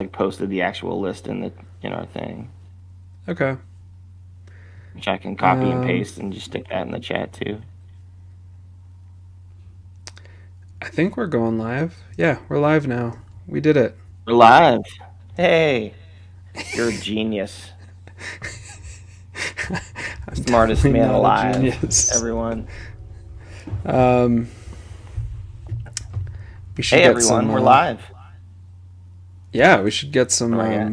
like posted the actual list in the thing, Okay. which I can copy and Um, paste and just stick that in the chat too. I think we're going live. Yeah, we're live now. We did it. We're live. Hey, you're a genius. I'm Smartest definitely man not a alive, genius. everyone. Um, we should Hey, get some. everyone, we're live. Yeah, we should get What do I got?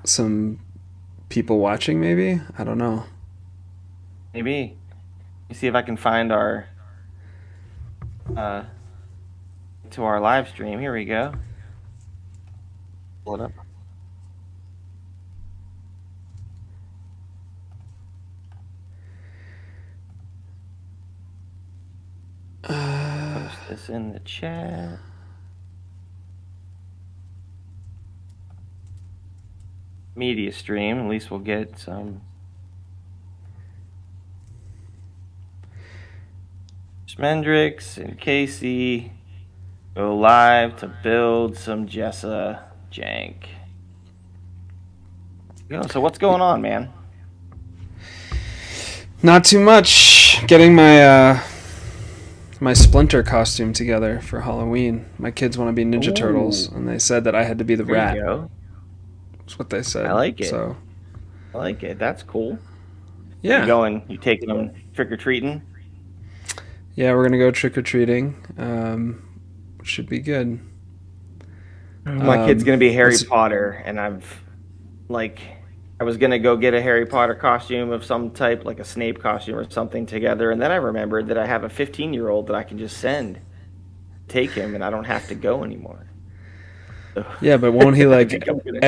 some people watching. Maybe I don't know. Maybe. Let me see if I can find our uh to our live stream. Here we go. Pull it up. Uh, Post this in the chat. Media stream. At least we'll get some. Schmendrix and Casey go live to build some Jessa jank. So what's going on, man? Not too much. Getting my Splinter costume together for Halloween. My kids want to be Ninja Turtles, Ooh, and they said that I had to be the there you rat. go. That's what they I said. like it. So I like it. That's cool. You yeah, going? You taking them trick or treating? yeah, we're gonna go trick or treating. Should be good. My kid's gonna be Harry What's Potter, and like, I was gonna go get a Harry Potter costume of some type, like a Snape costume or something together, and then I remembered that I have a 15-year-old that I can just take him, and I don't have to go anymore. So Yeah, but won't he I like think I'm gonna.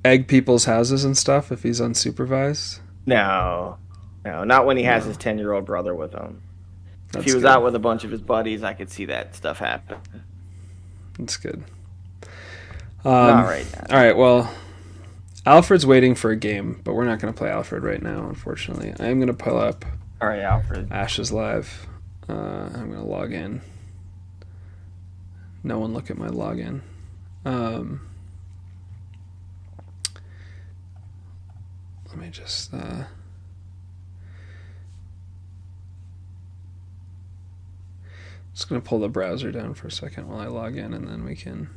egg people's houses and stuff if he's unsupervised? No, no, not when he has his No, 10-year-old brother with him. If he that's was good. out with a bunch of his buddies, I could see that stuff happen. That's good. Not right All now. right. Well, Alfred's waiting for a game, but we're not going to play Alfred right now, unfortunately. I am going to pull up All right, Alfred. Ash's live. I'm going to log in. No one look at my login. Um, let me just going to pull the browser down for a second while I log in, and then we can.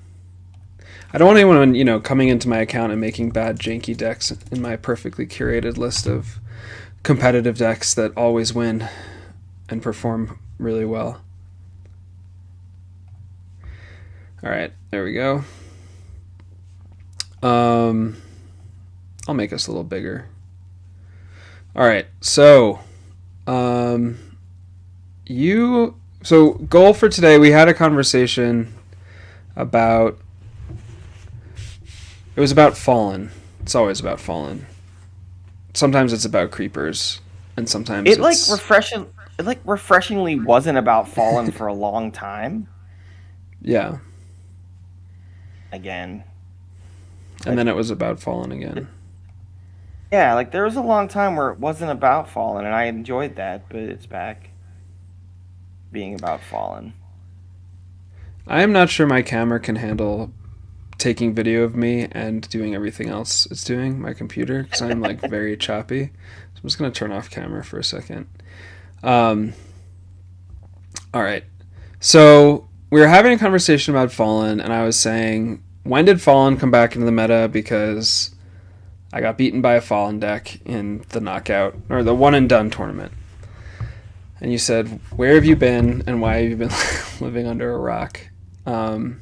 I don't want anyone, coming into my account and making bad janky decks in my perfectly curated list of competitive decks that always win and perform really well. All right, there we go. Um, I'll make us a little bigger. All right, so um, goal for today. We had a conversation about. It was about Fallen. It's always about Fallen. Sometimes it's about creepers, and sometimes It like it's refreshing. It like refreshingly wasn't about Fallen for a long time. yeah, Again, and then like it was about Fallen again. yeah, like there was a long time where it wasn't about Fallen, and I enjoyed that. But it's back being about Fallen. I am not sure my camera can handle taking video of me and doing everything else it's doing, my computer, because I'm like very choppy. So I'm just going to turn off camera for a second. Um, all right. So we were having a conversation about Fallen, and I was saying, when did Fallen come back into the meta? Because I got beaten by a Fallen deck in the knockout, or the one and done tournament. And you said, where have you been, and why have you been living under a rock? Um,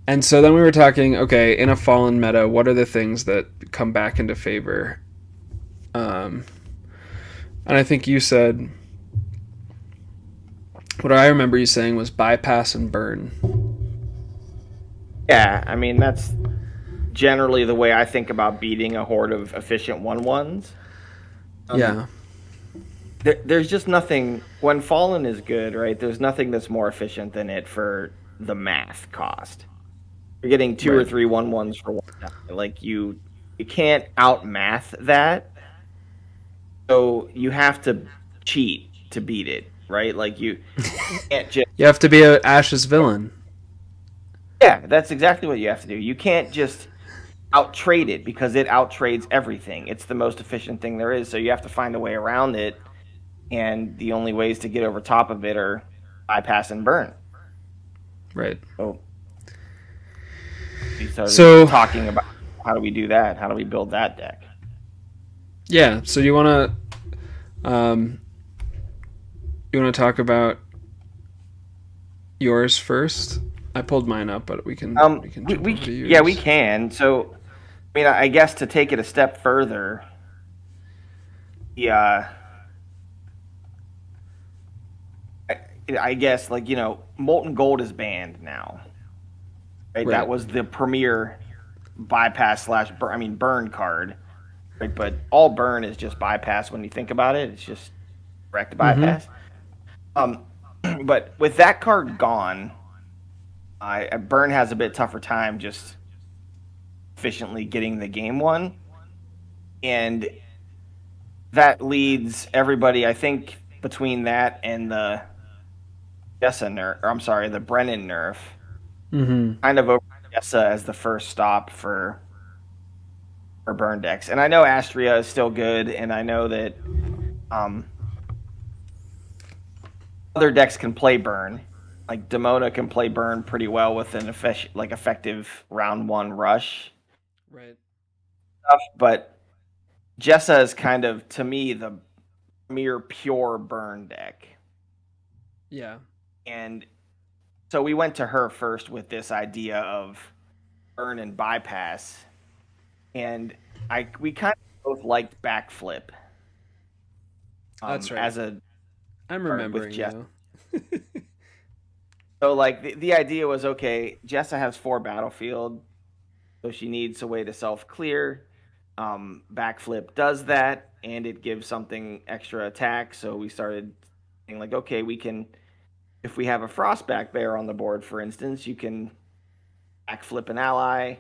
And so then we were talking, okay, in a Fallen meta, what are the things that come back into favor? Um, and I think you said, what I remember you saying was bypass and burn. Yeah, I mean that's generally the way I think about beating a horde of efficient one-ones. Um, Yeah, there's just nothing when Fallen is good, right? There's nothing that's more efficient than it for the math cost. You're getting two or right. three one-ones for one die. Like you can't out math that, so you have to cheat to beat it. right? Like you can't just You have to be a Ash's villain. yeah, that's exactly what you have to do. You can't just out trade it because it out trades everything. It's the most efficient thing there is. So you have to find a way around it, and the only ways to get over top of it are bypass and burn. Right. So we started So talking about how do we do that? How do we build that deck? yeah. So you want to talk about yours first? I pulled mine up, but we can jump over to Yeah, we yours. can. So I mean, I guess to take it a step further, yeah, I, I guess like molten gold is banned now. Right, that Right. was the premier bypass slash burn, I mean burn card. Right, but all burn is just bypass when you think about it. It's just direct Mm-hmm. bypass. Um, but with that card gone, I burn has a bit tougher time just efficiently getting the game won, and that leads everybody. I think between that and the Jessa nerf, or I'm sorry, the Brennan nerf, Mm-hmm. kind of over Jessa as the first stop for burn decks. And I know Astria is still good, and I know that um, other decks can play burn. Like Demona can play burn pretty well with an effective round one rush Right. stuff, but Jessa is kind of to me the mere pure burn deck. Yeah. And so we went to her first with this idea of burn and bypass, and I we kind of both liked backflip That's right. as a I'm card with remembering Jessa. now. So like the idea was okay, Jessa has 4 battlefield, so she needs a way to self clear. Backflip does that, and it gives something extra attack. So we started saying like, okay, we can if we have a Frostback Bear on the board, for instance, you can backflip an ally,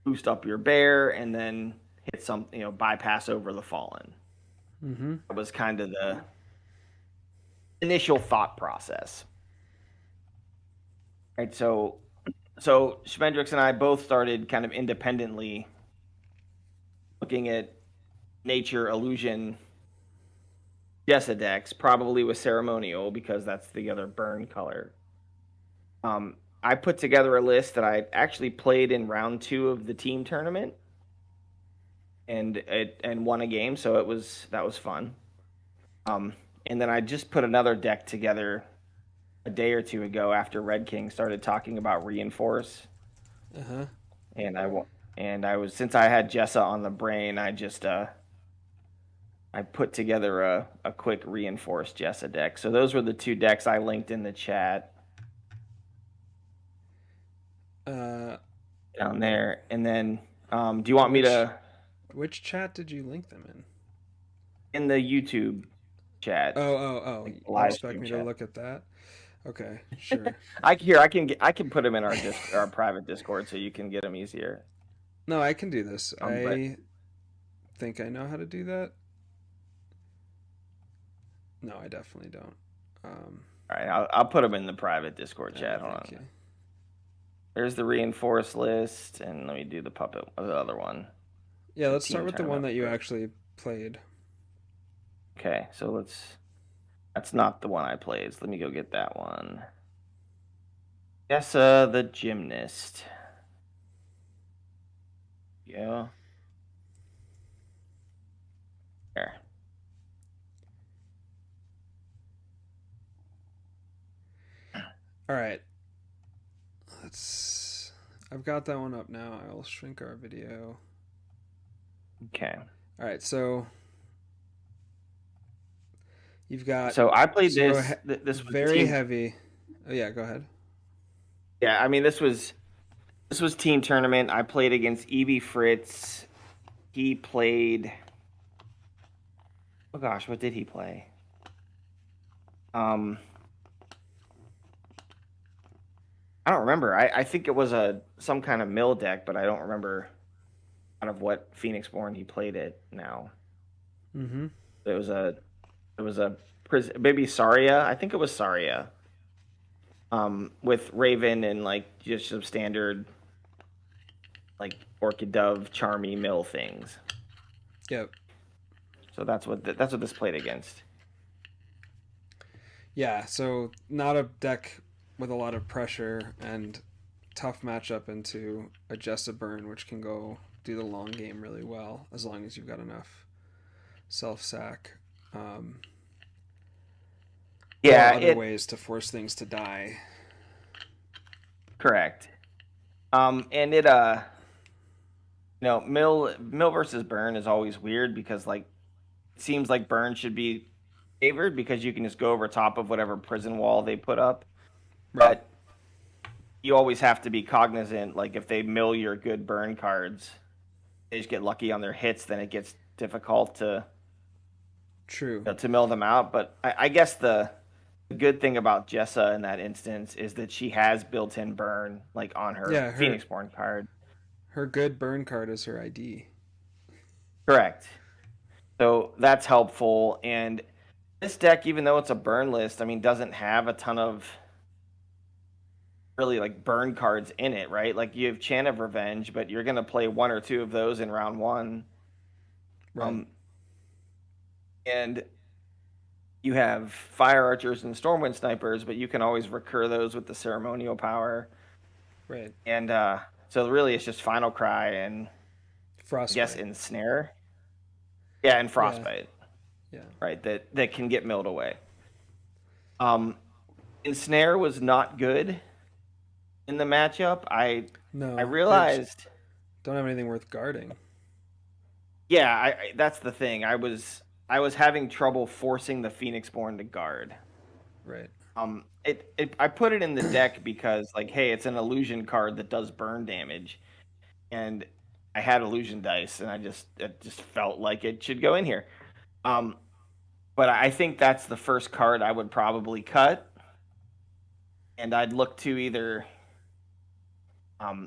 boost up your bear, and then hit some, bypass over the fallen. Mm-hmm. That was kind of the initial thought process. Right. So Schmendrix and I both started kind of independently looking at nature illusion Jessa decks, probably with ceremonial because that's the other burn color. I put together a list that I actually played in round 2 of the team tournament, and won a game, so that was fun. Um, and then I just put another deck together a day or two ago after Red King started talking about reinforce, Uh-huh. and I was since I had Jessa on the brain, I put together a quick reinforced Jessa deck. So those were the 2 decks I linked in the chat Uh down there. And then do you want me which to which chat did you link them in? in the YouTube chat, Oh. like You live expect stream me to chat? look at that? Okay, sure. I can put them in our private Discord so you can get them easier. No, I can do this. But I think I know how to do that. No, I definitely don't. all right, I'll put them in the private Discord All right, chat. Hold thank you. on. There's the reinforced list, and let me do the other one, Yeah, the let's start team with the one tournament that you list. actually played. Okay, so that's not the one I played. So let me go get that one. Yes, the gymnast. Yeah. There. All right. Let's I've got that one up now. I will shrink our video. Okay. All right, so you've got So I played so this. This was very team. heavy. Oh yeah, go ahead. Yeah, I mean this was team tournament. I played against Evie Fritz. He played. Oh gosh, what did he play? Um, I don't remember. I think it was some kind of mill deck, but I don't remember out of what Phoenix Born he played it now. Mm-hmm. It was a maybe Saria. I think it was Saria. With Raven and like just some standard like Orchid Dove, Charmy, Mill things. Yep. So that's what this played against. Yeah, so not a deck with a lot of pressure and tough matchup into a Jessa burn, which can go do the long game really well as long as you've got enough self sack. Yeah, or other ways to force things to die. Correct. And Mill versus Burn is always weird because like it seems like Burn should be favored because you can just go over top of whatever prison wall they put up. Right. But you always have to be cognizant, like if they mill your good burn cards, they just get lucky on their hits, then it gets difficult True. to mill them out. But I guess the good thing about Jessa in that instance is that she has built-in burn like on her Phoenixborn card. Her good burn card is her ID. Correct. So that's helpful. And this deck, even though it's a burn list, I mean, doesn't have a ton of really like burn cards in it, right? Like you have Chant of Revenge, but you're going to play one or two of those in round one. Right. And you have Fire Archers and Stormwind Snipers, but you can always recur those with the Ceremonial Power. Right. And so really it's just Final Cry and Frostbite. I guess Ensnare. Yeah, and Frostbite. Yeah. Right, that can get milled away. Ensnare was not good in the matchup. I realized don't have anything worth guarding. Yeah, that's the thing. I was having trouble forcing the Phoenixborn to guard. Right. I put it in the deck because like, hey, it's an illusion card that does burn damage, and I had illusion dice, and it just felt like it should go in here. But I think that's the first card I would probably cut, and I'd look to either,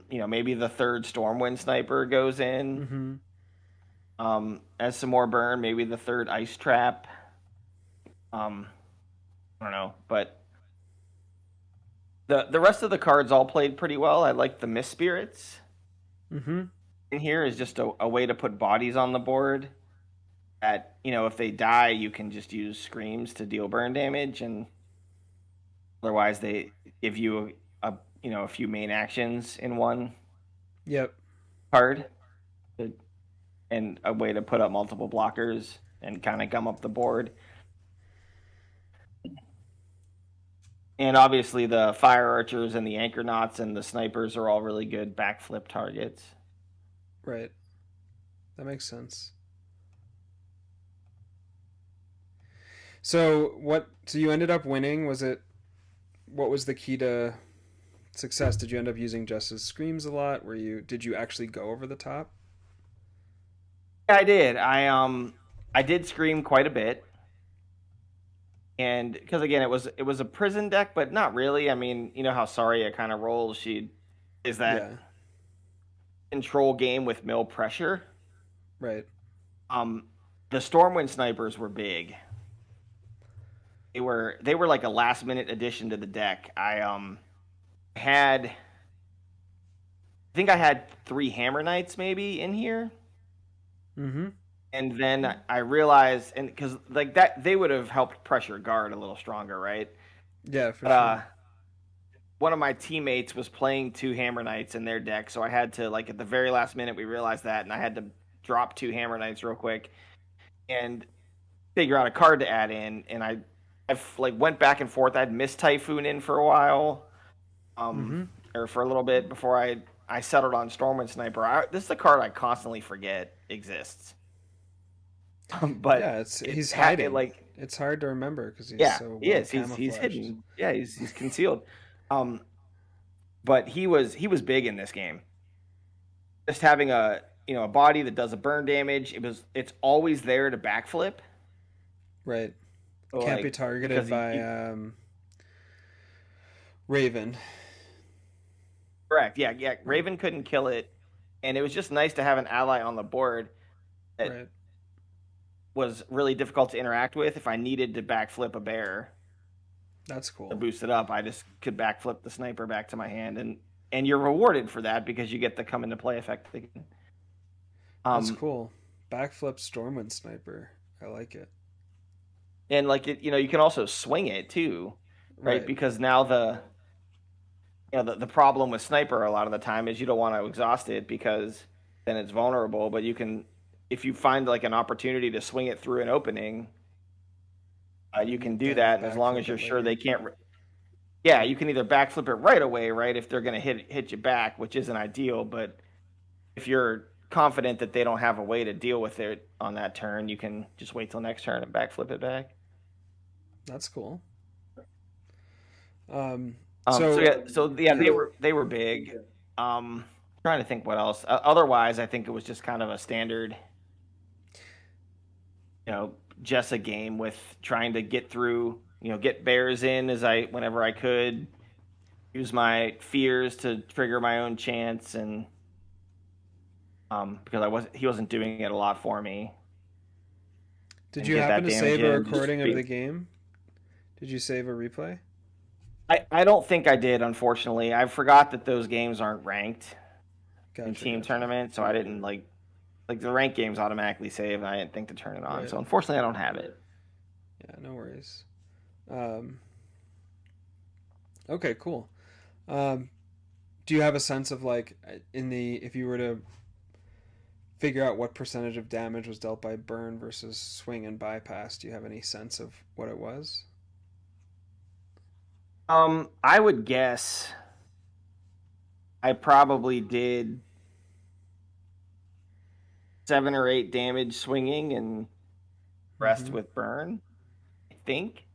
maybe the third Stormwind Sniper goes in, as some more burn. Maybe the third Ice Trap. I don't know, but the rest of the cards all played pretty well. I like the Mist Spirits. In here is just a way to put bodies on the board. That if they die, you can just use Screams to deal burn damage, and otherwise they give you a few main actions in one. Yep. Card, and a way to put up multiple blockers and kind of gum up the board. And obviously the Fire Archers and the Anchor Knots and the Snipers are all really good backflip targets. Right. That makes sense. So you ended up winning? What was the key to success? Did you end up using Justice Screams a lot? Did you actually go over the top? Yeah, I did. I did scream quite a bit. And because again, it was a prison deck, but not really. I mean, you know how Saria kind of rolls. She is that control game with mill pressure. Right. The Stormwind Snipers were big. They were like a last minute addition to the deck. I think I had 3 Hammer Knights maybe in here. And then I realized, and because like that, they would have helped pressure guard a little stronger, right? Yeah, for sure. One of my teammates was playing 2 Hammer Knights in their deck, so I had to, like, at the very last minute we realized that, and I had to drop 2 Hammer Knights real quick and figure out a card to add in. And I went back and forth. I'd missed Typhoon in for a while, or for a little bit before I settled on Stormwind Sniper. This is a card I constantly forget exists. But yeah, he's hiding. Like, it's hard to remember because he's so he is. He's hidden. Yeah, he's concealed. But he was big in this game. Just having a body that does a burn damage. It's always there to backflip. Right. So can't be targeted by Raven. Correct. Yeah. Raven couldn't kill it, and it was just nice to have an ally on the board that was really difficult to interact with, if I needed to backflip a bear That's to cool. boost it up, I just could backflip the sniper back to my hand, and you're rewarded for that because you get the come into play effect again. That's Um, cool. Backflip Stormwind Sniper. I like it. and like it, you can also swing it too, right? Right. Because now the problem with sniper a lot of the time is you don't want to exhaust it because then it's vulnerable. But you can, if you find like an opportunity to swing it through an opening, you can do Then that. And as long backflip as you're it sure later. they can't, yeah, you can either backflip it right away, right? If they're going to hit you back, which isn't ideal, but if you're confident that they don't have a way to deal with it on that turn, you can just wait till next turn and backflip it back. That's cool. Um, So so yeah, they were big. Trying to think what else. Otherwise, I think it was just kind of a standard, just a game with trying to get through, get bears in as I whenever I could, use my fears to trigger my own chance, and because he wasn't doing it a lot for me, did and you get happen that to damage save a in. recording of the game? Did you save a replay? I don't think I did, unfortunately. I forgot that those games aren't ranked in Gotcha, team gotcha. tournament, so I didn't like the ranked games automatically save, and I didn't think to turn it on. Right. So unfortunately, I don't have it. Yeah, no worries. Um, okay, cool. Um, do you have a sense of like in the if you were to figure out what percentage of damage was dealt by burn versus swing and bypass? Do you have any sense of what it was? I would guess I probably did 7 or 8 damage swinging and rest Mm-hmm. with burn. I think.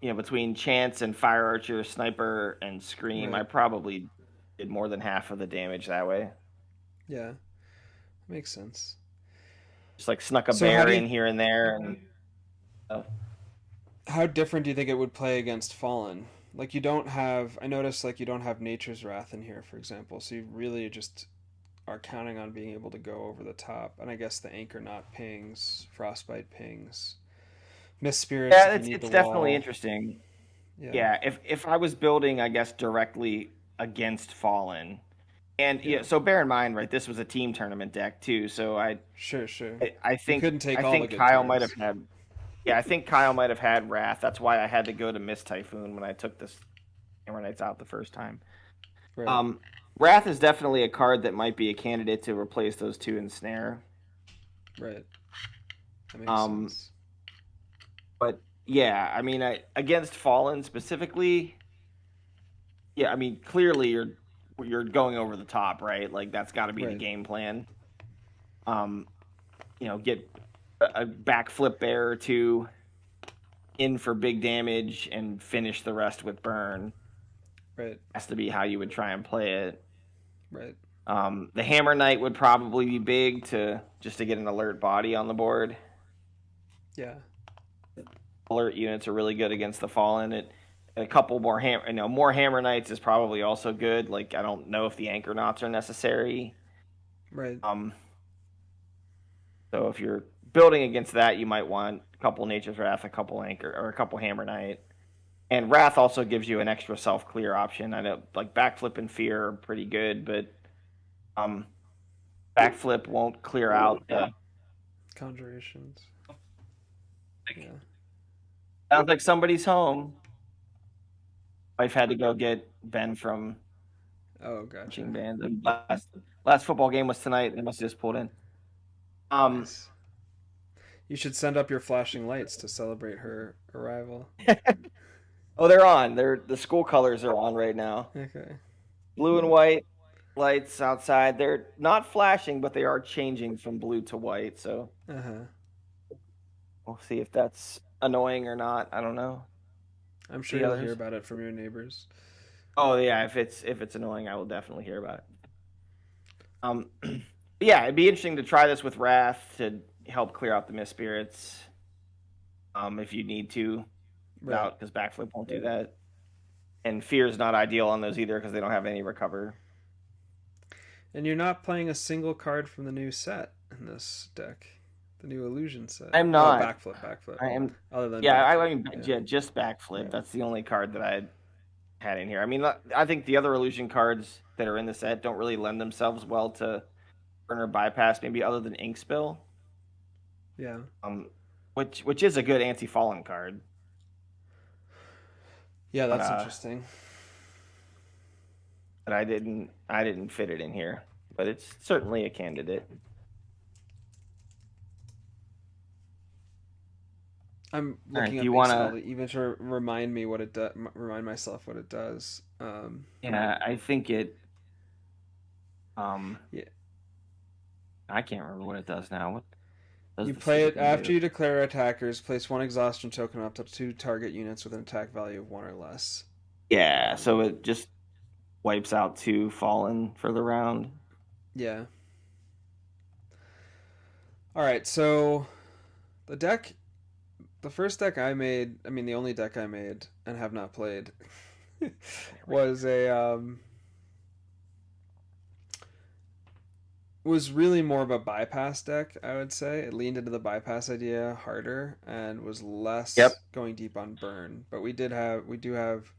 Between chance and fire archer, sniper, and scream, I Right. probably did more than half of the damage that way. Yeah, makes sense. Just like snuck a So how bear do in you here and there, and how different do you think it would play against Fallen? Like you don't have I noticed like you don't have Nature's Wrath in here, for example. So you really just are counting on being able to go over the top. And I guess the Anchor Knot pings, Frostbite pings, Mist Spirits yeah, if you it's need the it's definitely wall. interesting. Yeah. Yeah, if I was building, I guess directly against Fallen, and Yeah. so bear in mind, right? This was a team tournament deck too, so Sure, sure. I You think couldn't take I all the think good Kyle might have cards. had yeah, I think Kyle might have had Wrath. That's why I had to go to Mist Typhoon when I took this Hammer Knights out the first time. Right. Um, Wrath is definitely a card that might be a candidate to replace those two in Snare. Right. That makes Um, sense. but yeah, I mean, against Fallen specifically, yeah, I mean, clearly you're going over the top, right? Like that's got to be the Right. game plan. Um, get a backflip bear or two in for big damage and finish the rest with burn. Right. Has to be how you would try and play it. Right. The Hammer Knight would probably be big to just to get an alert body on the board. Yeah. Alert units are really good against the Fallen. A couple more more Hammer Knights is probably also good. Like I don't know if the Anchor Knots are necessary. Right. Um, so if you're building against that, you might want a couple Nature's Wrath, a couple Anchor, or a couple Hammer Knight. And Wrath also gives you an extra self clear option. I know like Backflip and Fear are pretty good, but um, Backflip won't clear out the. Conjurations. Yeah. Sounds like somebody's home. Wife had to go get Ben from Oh, marching gotcha. band. The last football game was tonight. They must have just pulled in. Um, Nice. You should send up your flashing lights to celebrate her arrival. oh, they're on. The school colors are on right now. Okay. Blue and white lights outside. They're not flashing, but they are changing from blue to white. So Uh huh. we'll see if that's annoying or not. I don't know. I'm sure The you'll hear others. about it from your neighbors. Oh yeah, if it's annoying, I will definitely hear about it. Yeah, it'd be interesting to try this with Wrath to help clear out the Mist Spirits. If you need to, Right. without because Backflip won't do that. And Fear is not ideal on those either because they don't have any recover. And you're not playing a single card from the new set in this deck. The new illusion set. I'm Oh, not. backflip, backflip. I am. Other than Yeah, backflip. I mean, Yeah. yeah, just backflip. Right. That's the only card that I had in here. I mean, I think the other illusion cards that are in the set don't really lend themselves well to burner bypass, maybe other than ink spill. Yeah. Um, which is a good anti-fallen card, Yeah, but that's interesting. I didn't fit it in here, but it's certainly a candidate. I'm All right, looking do up you want Ace to? even to remind me what it does. Remind myself what it does. Yeah, I think it. Um, Yeah. I can't remember what it does now. What does You the play stupid it thing after do? you declare attackers. Place one exhaustion token up to two target units with an attack value of one or less. Yeah, so it just wipes out two fallen for the round. Yeah. All right. So the deck, the first deck I made. I mean, the only deck I made and have not played was a was really more of a bypass deck, I would say. It leaned into the bypass idea harder and was Yep. less going deep on burn. But we do have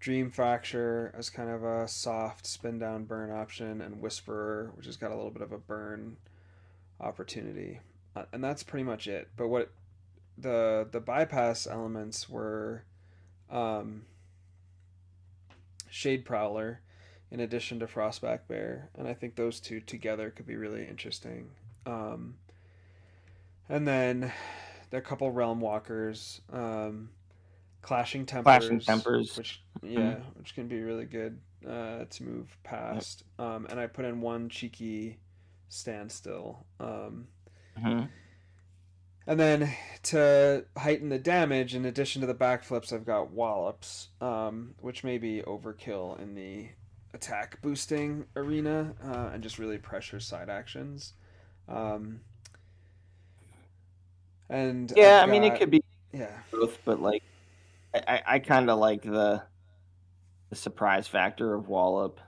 Dream Fracture as kind of a soft spin down burn option, and Whisperer, which has got a little bit of a burn opportunity. And that's pretty much it. But what the bypass elements were um, Shade Prowler in addition to Frostback Bear, and I think those two together could be really interesting. And then there are a couple Realm Walkers, Clashing Clashing Tempers, tempers. yeah, which can be really good to move Yep. past. And I put in one cheeky Standstill. Mm-hmm. And then to heighten the damage, in addition to the backflips, I've got Wallops, which may be overkill in the attack boosting arena and just really pressure side actions. Um, and Yeah, I've I mean it got, could be yeah, both, but like I kind of like the surprise factor of Wallop.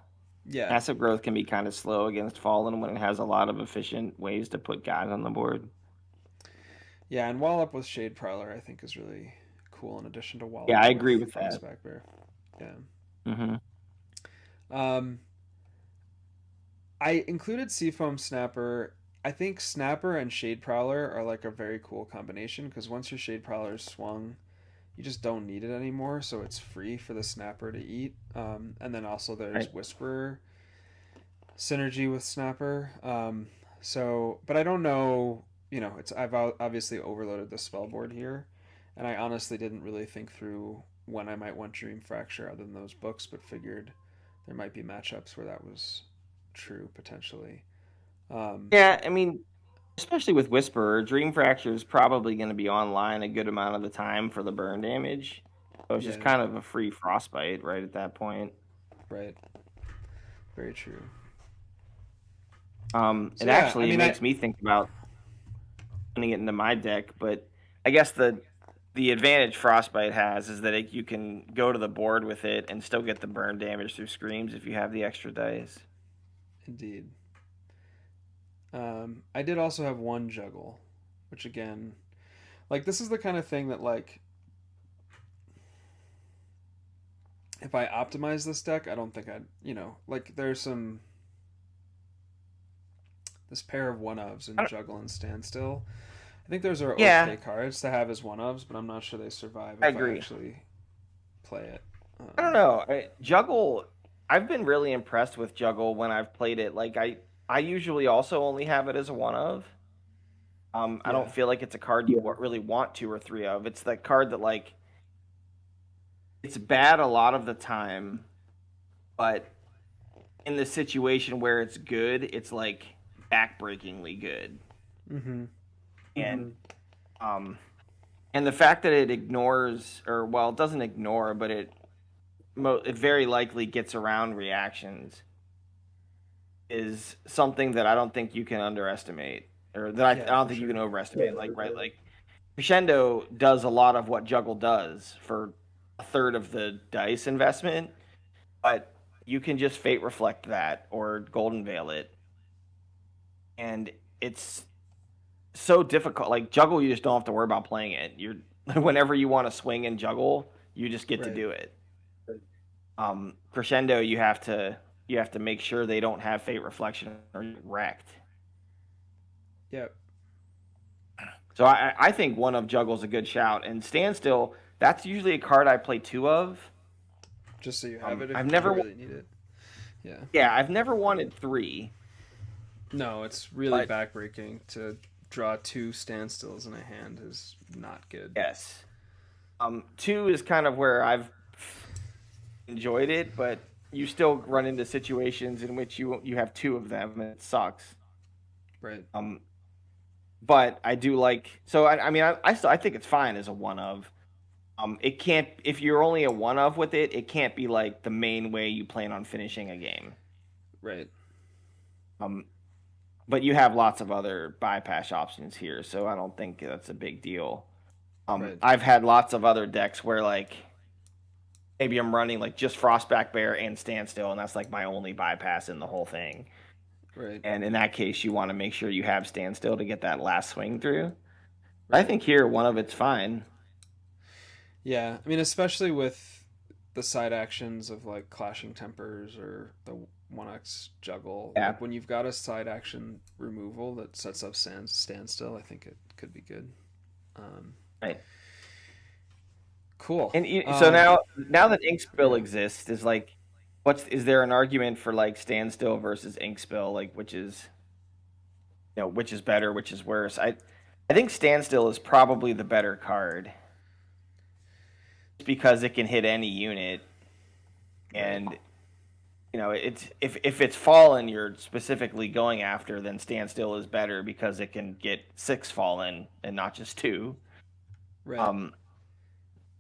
yeah, Passive growth can be kind of slow against Fallen when it has a lot of efficient ways to put guys on the board. yeah. And Wallop with Shade Prowler, I think, is really cool in addition to Yeah, Wallop I with agree with that. Frostback Bear. Yeah. Hmm. Um, I included Seafoam Snapper. I think Snapper and Shade Prowler are like a very cool combination because once your Shade Prowler is swung, you just don't need it anymore, so it's free for the Snapper to eat. And then also there's Right. Whisperer synergy with Snapper. But I don't know. I've obviously overloaded the spell board here, and I honestly didn't really think through when I might want Dream Fracture other than those books, but figured there might be matchups where that was true potentially. Um, Yeah, I mean, especially with Whisperer, Dream Fracture is probably going to be online a good amount of the time for the burn damage. So it's just yeah, kind of a free frostbite right at that point. right. Very true. It So yeah, I actually mean, makes me think about putting it into my deck, but I guess the advantage Frostbite has is that you can go to the board with it and still get the burn damage through screams if you have the extra dice. indeed. I did also have one juggle, which again, like this is the kind of thing that like if I optimize this deck, I don't think I'd like there's some this pair of one ofs I and don't, juggle and standstill. I think those are okay yeah, cards to have as one ofs, but I'm not sure they survive I if I agree. actually play it. I don't know. Juggle, I've been really impressed with Juggle when I've played it. Like I usually also only have it as a one of. I don't Yeah, feel like it's a card you really want two or three of. It's that card that like it's bad a lot of the time, but in the situation where it's good, it's like backbreakingly good. mm-hmm. And um and the fact that it ignores or well, it doesn't ignore, but it very likely gets around reactions is something that I don't think you can underestimate or that I Yeah, don't for think you sure. can overestimate like right like Crescendo does a lot of what Juggle does for a third of the dice investment, but you can just Fate Reflect that or Golden Veil it, and it's so difficult. Like juggle, you just don't have to worry about playing it. You're whenever you want to swing and juggle, you just get to Right. do it. Crescendo, you have to make sure they don't have fate reflection or you're wrecked. Yep. So I think one of juggle's a good shout, and standstill. That's usually a card I play two of. Just so you have it I've if you never, really need it. Yeah. yeah, I've never wanted three, No, it's really but backbreaking to draw two standstills in a hand is not good. yes, two is kind of where I've enjoyed it, but you still run into situations in which you have two of them and it sucks. Right. Um, but I do like so I mean I think it's fine as a one of. It can't if you're only a one of with it, it can't be like the main way you plan on finishing a game. Right. Um, but you have lots of other bypass options here, so I don't think that's a big deal. Right. I've had lots of other decks where like maybe I'm running like just Frostback Bear and Standstill, and that's like my only bypass in the whole thing. Right. And in that case, you want to make sure you have Standstill to get that last swing through. I Right. think here one of it's fine. Yeah. I mean, especially with the side actions of like clashing tempers or the 1x juggle. Yeah, Like when you've got a side action removal that sets up standstill, I think it could be good. Um, right. cool. And so now that ink spill Yeah. exists, is like, what's is there an argument for like standstill versus ink spill, like which is better, which is worse? I think standstill is probably the better card, just because it can hit any unit, Right. and it's if it's fallen you're specifically going after, then standstill is better because it can get six fallen and not just two. Right. Um,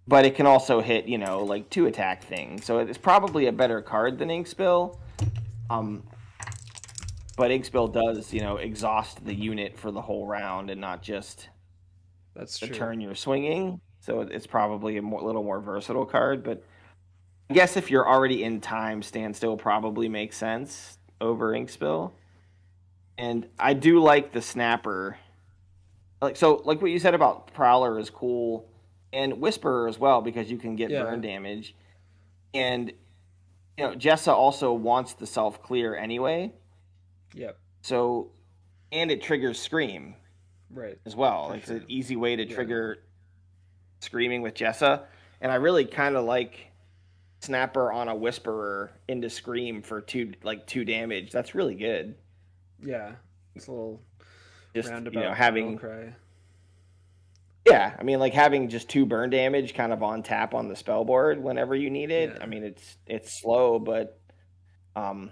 but it can also hit like two attack things, so it's probably a better card than ink spill. Um, but ink spill does exhaust the unit for the whole round and not just That's the true. turn you're swinging. So it's probably a little more versatile card. But I guess if you're already in time, standstill probably makes sense over ink spill. And I do like the snapper. Like what you said about Prowler is cool, and Whisperer as well because you can get burn Yeah. damage. And Jessa also wants the self clear anyway. Yep. So and it triggers Scream Right. as well. For It's an sure. easy way to Yeah. trigger Screaming with Jessa, and I really kind of like Snapper on a Whisperer into Scream for two damage. That's really good. Yeah. It's a little Just roundabout battle having cry. yeah, I mean like having just two burn damage kind of on tap on the spell board whenever you need it. I Yeah. mean it's slow, but um,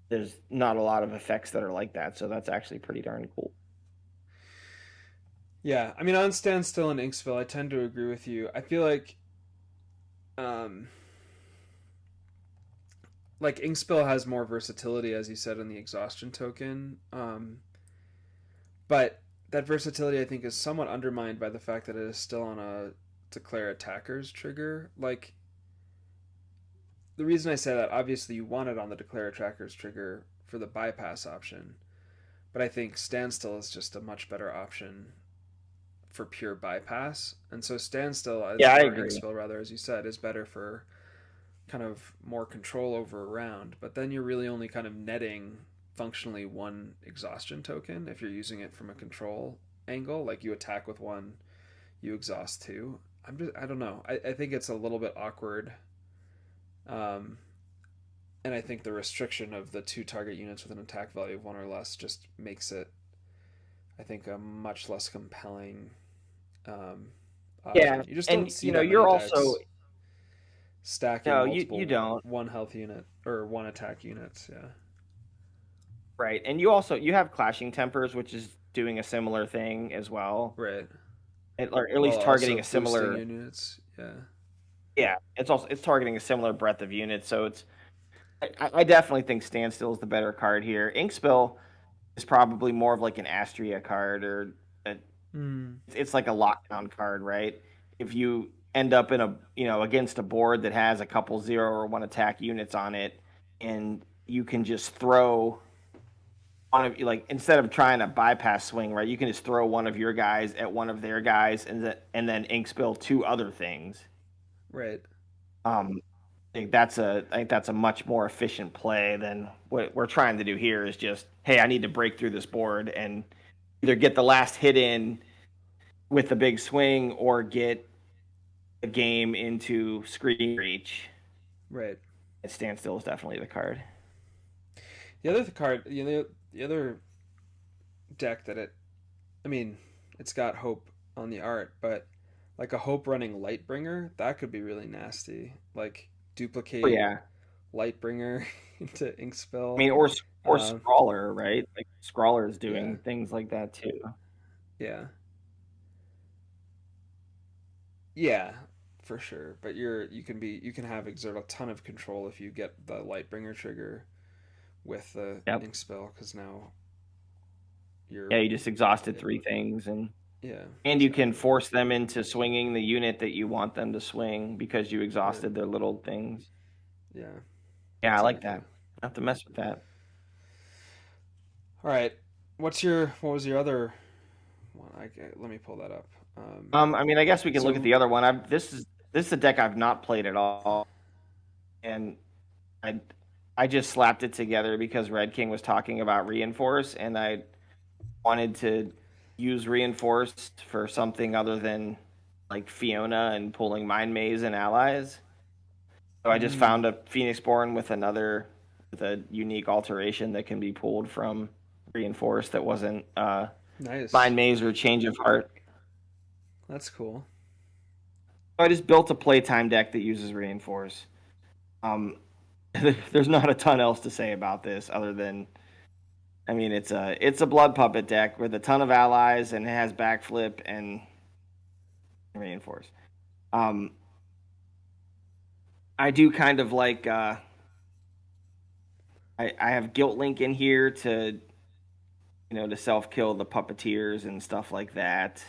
there's not a lot of effects that are like that, so that's actually pretty darn cool. Yeah. I mean, on standstill and Inksville, I tend to agree with you. I feel um, like Inkspill has more versatility, as you said, in the exhaustion token. But that versatility, I think, is somewhat undermined by the fact that it is still on a declare attackers trigger. Like, the reason I say that, obviously, you want it on the declare attackers trigger for the bypass option, but I think standstill is just a much better option for pure bypass. And so standstill, Yeah, I or agree. Inkspill rather, as you said, is better for kind of more control over a round, but then you're really only kind of netting functionally one exhaustion token if you're using it from a control angle. Like you attack with one, you exhaust two. I don't know. I think it's a little bit awkward. Um, and I think the restriction of the two target units with an attack value of one or less just makes it, I think, a much less compelling um, Yeah, option. You just don't and see that many you're also decks stacking no, you multiple don't. one health unit or one attack units. Yeah. Right. And you have clashing tempers, which is doing a similar thing as well. Right. Or at While least also targeting a boosting similar units. Yeah. yeah, it's targeting a similar breadth of units. So I definitely think Standstill is the better card here. Inkspill is probably more of like an Astria card or Mm. it's like a lockdown card, right? If you end up in a against a board that has a couple zero or one attack units on it, and you can just throw one of like instead of trying to bypass swing, right? You can just throw one of your guys at one of their guys, and then ink spill two other things. Right. Um, I think that's a much more efficient play than what we're trying to do here. Is just, hey, I need to break through this board and either get the last hit in with the big swing or get the game into screen reach. Right. And standstill is definitely the card. The other card, the other deck that I mean, it's got Hope on the art, but like a Hope running Lightbringer, that could be really nasty. Like Oh duplicate yeah, Lightbringer into I Inkspill. mean, or Um, Scrawler, right? Like Scrawler is yeah, doing things like that too. yeah, yeah, for sure. But you can have exert a ton of control if you get the Lightbringer trigger with the Yep. Inkspill, because now you're Yeah, you just exhausted able three to. things, Yeah, and you can exactly. force them into swinging the unit that you want them to swing because you Right. exhausted their little things. Yeah, Yeah, I like exactly. that. I have to mess with that. All right. What was your other one? Let me pull that up. I mean, I guess we can look at So the other one. This is a deck I've not played at all, and I I just slapped it together because Red King was talking about reinforce, and I wanted to use reinforced for something other than like Fiona and pulling Mind Maze and allies. So I just mm, found a Phoenix Born with a unique alteration that can be pulled from reinforced that wasn't nice. Mind Maze or Change of Heart. That's cool. So I just built a playtime deck that uses reinforce. Um, there's not a ton else to say about this other than I mean it's a blood puppet deck with a ton of allies and it has backflip and reinforce. Um, I do kind of like I have Guilt Link in here to to self kill the puppeteers and stuff like that.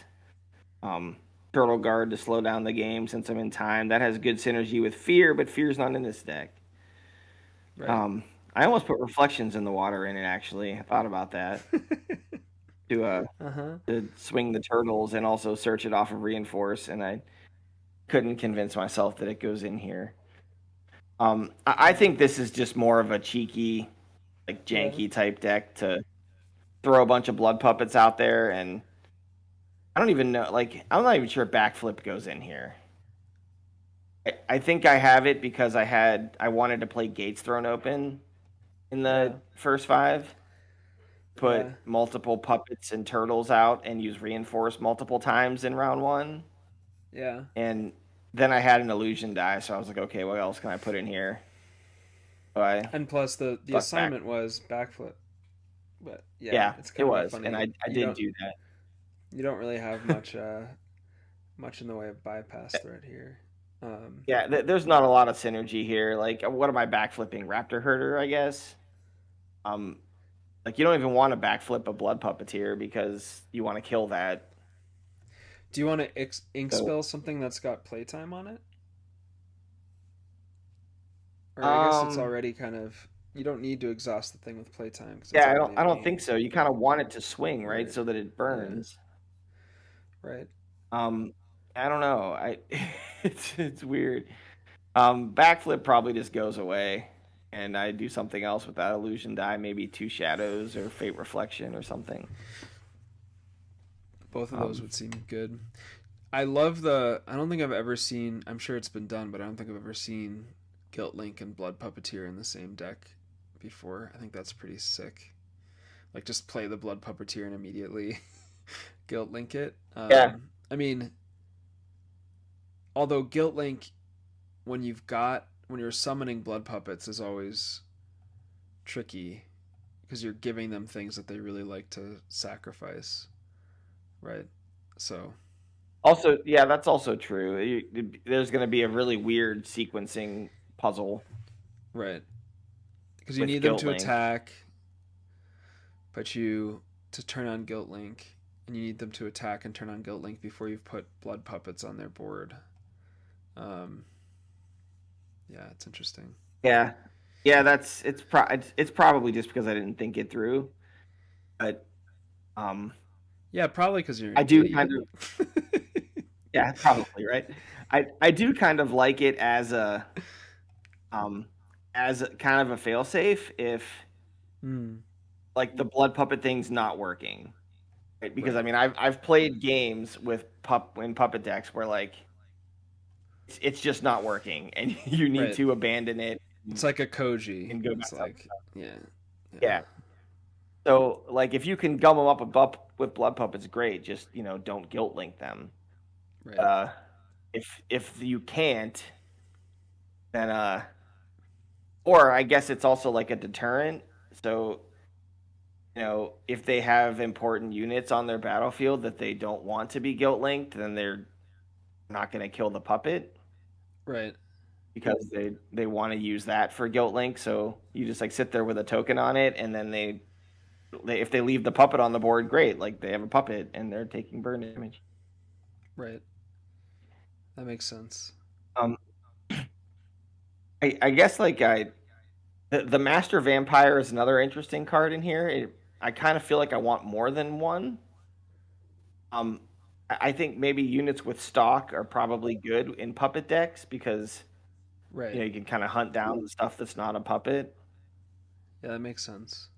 Um, Turtle Guard to slow down the game since I'm in time. That has good synergy with Fear, but Fear's not in this deck. Right. Um, I almost put Reflections in the water in it. Actually, I thought about that to uh Uh huh. to swing the turtles and also search it off of Reinforce, and I couldn't convince myself that it goes in here. I Yeah. think this is just more of a cheeky, like Yeah. janky type deck to throw a bunch of blood puppets out there, and I don't even know. Like, I'm not even sure backflip goes in here. I think I have it because I wanted to play Gates Thrown Open in the Yeah. first five, Yeah. put multiple puppets and turtles out, and use reinforce multiple times in round one, Yeah. and then I had an illusion die, so I was like, okay, what else can I put in here? So I And plus the stuck back. assignment was backflip. But yeah, Yeah, it's it kind of was, and funny. I did do that. You don't really have much in the way of bypass threat here. Um, Yeah, there's not a lot of synergy here. Like, what am I backflipping? Raptor Herder, I guess. Um, like you don't even want to backflip a blood puppeteer because you want to kill that. do you want to ink So, spell something that's got playtime on it? Or I guess it's um, already kind of you don't need to exhaust the thing with playtime because it's yeah, already I in don't think game. so. You kind of want it to swing, right, Right. so that it Yeah. burns. Right. Um, I don't know. I it's weird. Backflip probably just goes away, and I do something else with that illusion die, maybe two shadows or fate reflection or something. Both of those Um, would seem good. I love the. I don't think I've ever seen. I'm sure it's been done, but I don't think I've ever seen Guilt Link and Blood Puppeteer in the same deck before. I think that's pretty sick. Like just play the Blood Puppeteer and immediately Guilt Link it. yeah. I mean, although Guilt Link, when you're summoning Blood Puppets, is always tricky because you're giving them things that they really like to sacrifice, right? So Also, yeah, that's also true. There's going to be a really weird sequencing puzzle right, because you with need them Guilt to Link. attack, but you to turn on Guilt Link, and you need them to attack and turn on Guilt Link before you've put Blood Puppets on their board. Um, yeah, it's interesting. Yeah, yeah, it's probably just because I didn't think it through. but um, Yeah, probably because you're I an do kind idiot. of yeah, probably right. I do kind of like it um as a, kind of a failsafe if Hmm. like the blood puppet thing's not working, right? Because I Right. mean I've played games with puppet decks where like it's just not working and you need Right. to abandon it It's like a Koji. and go It's back up. like, yeah, yeah, Yeah. So like if you can gum them up with blood puppets, great. Just don't guilt link them. right, Uh, if you can't, then or I guess it's also like a deterrent. So if they have important units on their battlefield that they don't want to be guilt linked, then they're not going to kill the puppet right. because they want to use that for guilt link. So you just like sit there with a token on it, and then they if they leave the puppet on the board, great. Like they have a puppet and they're taking burn damage. Right. That makes sense. Um, I guess like the Master Vampire is another interesting card in here. I kind of feel like I want more than one. Um, I think maybe units with stock are probably good in puppet decks because Right. you can kind of hunt down the stuff that's not a puppet, Yeah, that makes sense.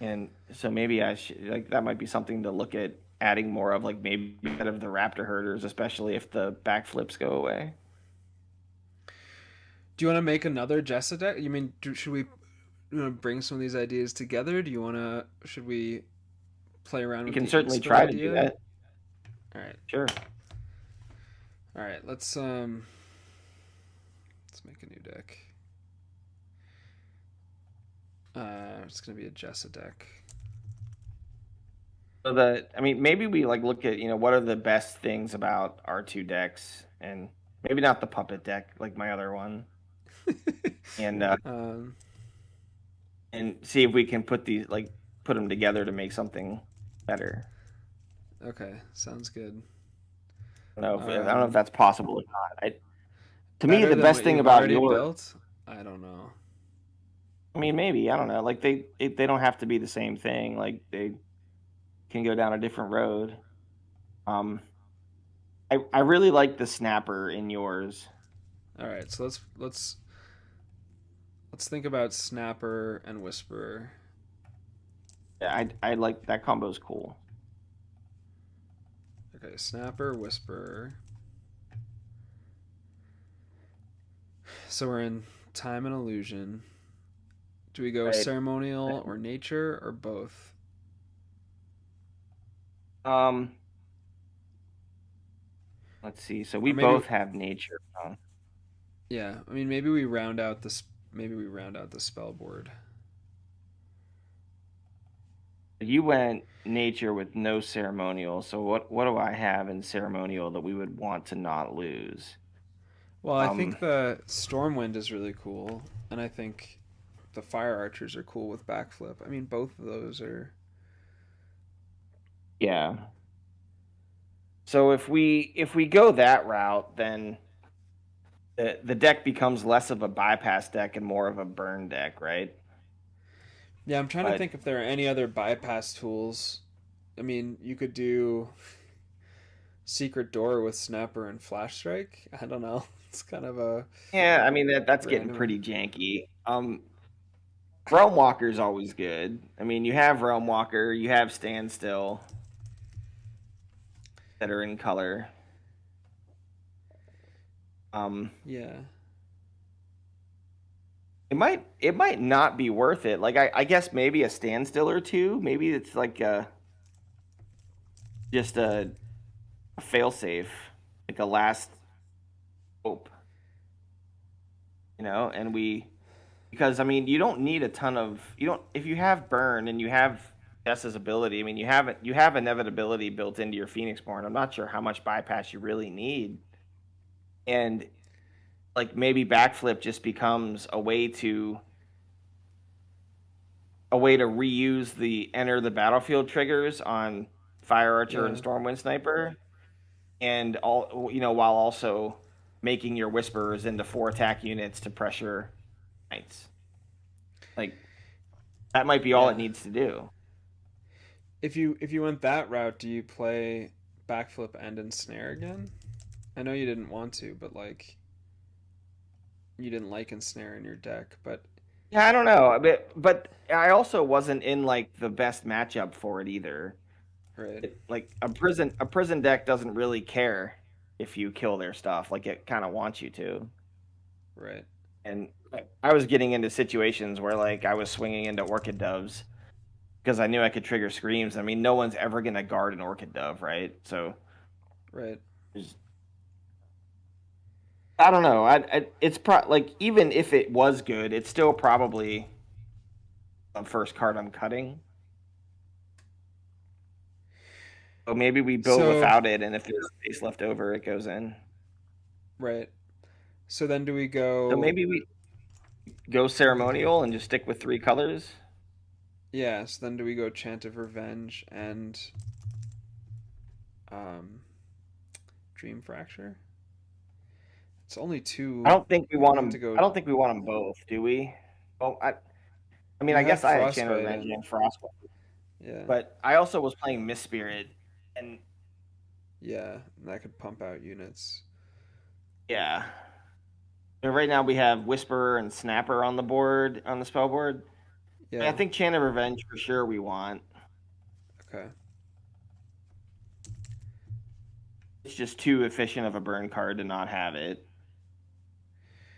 and so maybe I should like that might be something to look at adding more of, like maybe instead of the Raptor herders, especially if the backflips go away. Do you want to make another Jessa deck? You mean, should we bring some of these ideas together? Do you want to, should we play around We with can the certainly Insta try to do idea? that. All right. Sure. All right. Let's make a new deck. It's going to be a Jessa deck. So I mean, maybe we like look at what are the best things about R2 decks, and maybe not the puppet deck like my other one, and um, see if we can put them together to make something better. okay. Sounds good. I don't know if that's possible or not. To me, Better the than best what thing you've about already yours, built? I don't know. I mean, maybe I don't know. Like they don't have to be the same thing. Like they can go down a different road. Um, I really like the snapper in yours. All right. So let's think about Snapper and Whisperer. Yeah, I like that combo's cool. Okay, Snapper, Whisperer. So we're in Time and Illusion. Do we go Right. ceremonial or nature or both? Um, let's see. So we Or maybe both have nature. yeah, I mean maybe we round out the spell board. You went nature with no ceremonial. So what do I have in ceremonial that we would want to not lose? Well, I Um, think the Stormwind is really cool, and I think the Fire Archers are cool with backflip. I mean both of those are yeah. So if we go that route, then the deck becomes less of a bypass deck and more of a burn deck, right? yeah, I'm trying to But think if there are any other bypass tools. I mean, you could do Secret Door with Snapper and Flash Strike. I don't know. It's kind of a yeah, I mean that's getting random. pretty janky. Realm Walker's always good. I mean, you have Realm Walker, you have Standstill that are in color. Um, Yeah. it might not be worth it. Like I guess maybe a Standstill or two. Maybe it's like just a failsafe, like a last hope, and because I mean you don't need a ton of you don't if you have burn and you have Jess's ability. I mean you have inevitability built into your Phoenix Born. I'm not sure how much bypass you really need, and like maybe backflip just becomes a way to reuse the enter the battlefield triggers on Fire Archer and Yeah. Stormwind Sniper, and all while also making your Whisperers into 4 attack units to pressure knights. Like that might be all it Yeah. needs to do. if you went that route, do you play backflip and ensnare again? I know you didn't want to, but like you didn't like ensnare in your deck, but Yeah, I don't know, but I also wasn't in like the best matchup for it either. right, Like a prison deck doesn't really care if you kill their stuff. Like it kind of wants you to. right, And I was getting into situations where like I was swinging into Orchid Doves because I knew I could trigger screams. I mean, no one's ever gonna guard an Orchid Dove, right? So right. there's, I don't know. It's like even if it was good, it's still probably the first card I'm cutting. So maybe we build So without it, and if there's space left over, it goes in. right. So then do we So go? maybe we go ceremonial and just stick with three colors. Yeah. So then do we go Chant of Revenge and um, Dream Fracture? It's only I two. don't think we want We have to them. go. I don't think we want them both, do we? Well, I mean, You I have guess I had Chain of Frostbite Revenge in. and Frostbite, Yeah. but I also was playing Miss Spirit, and Yeah. That could pump out units. yeah. And right now we have Whisperer and Snapper on the board on the spell board. I Yeah. think Chain of Revenge for sure we want. Okay. It's just too efficient of a burn card to not have it,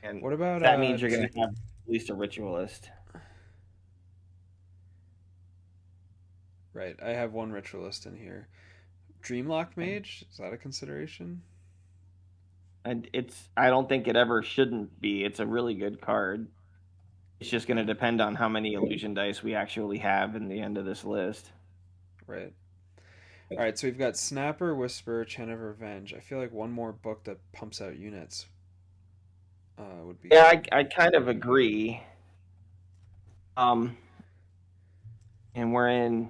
and What about that means you're going to have at least a Ritualist. right, I have one ritualist in here. Dreamlock Mage, is that a consideration? And I don't think it ever shouldn't be. It's a really good card. It's just going to Okay. depend on how many illusion dice we actually have in the end of this list. Right. All right, so we've got Snapper, Whisper, Chant of Revenge. I feel like one more book that pumps out units would be Yeah, good. I kind of agree. Um, and we're in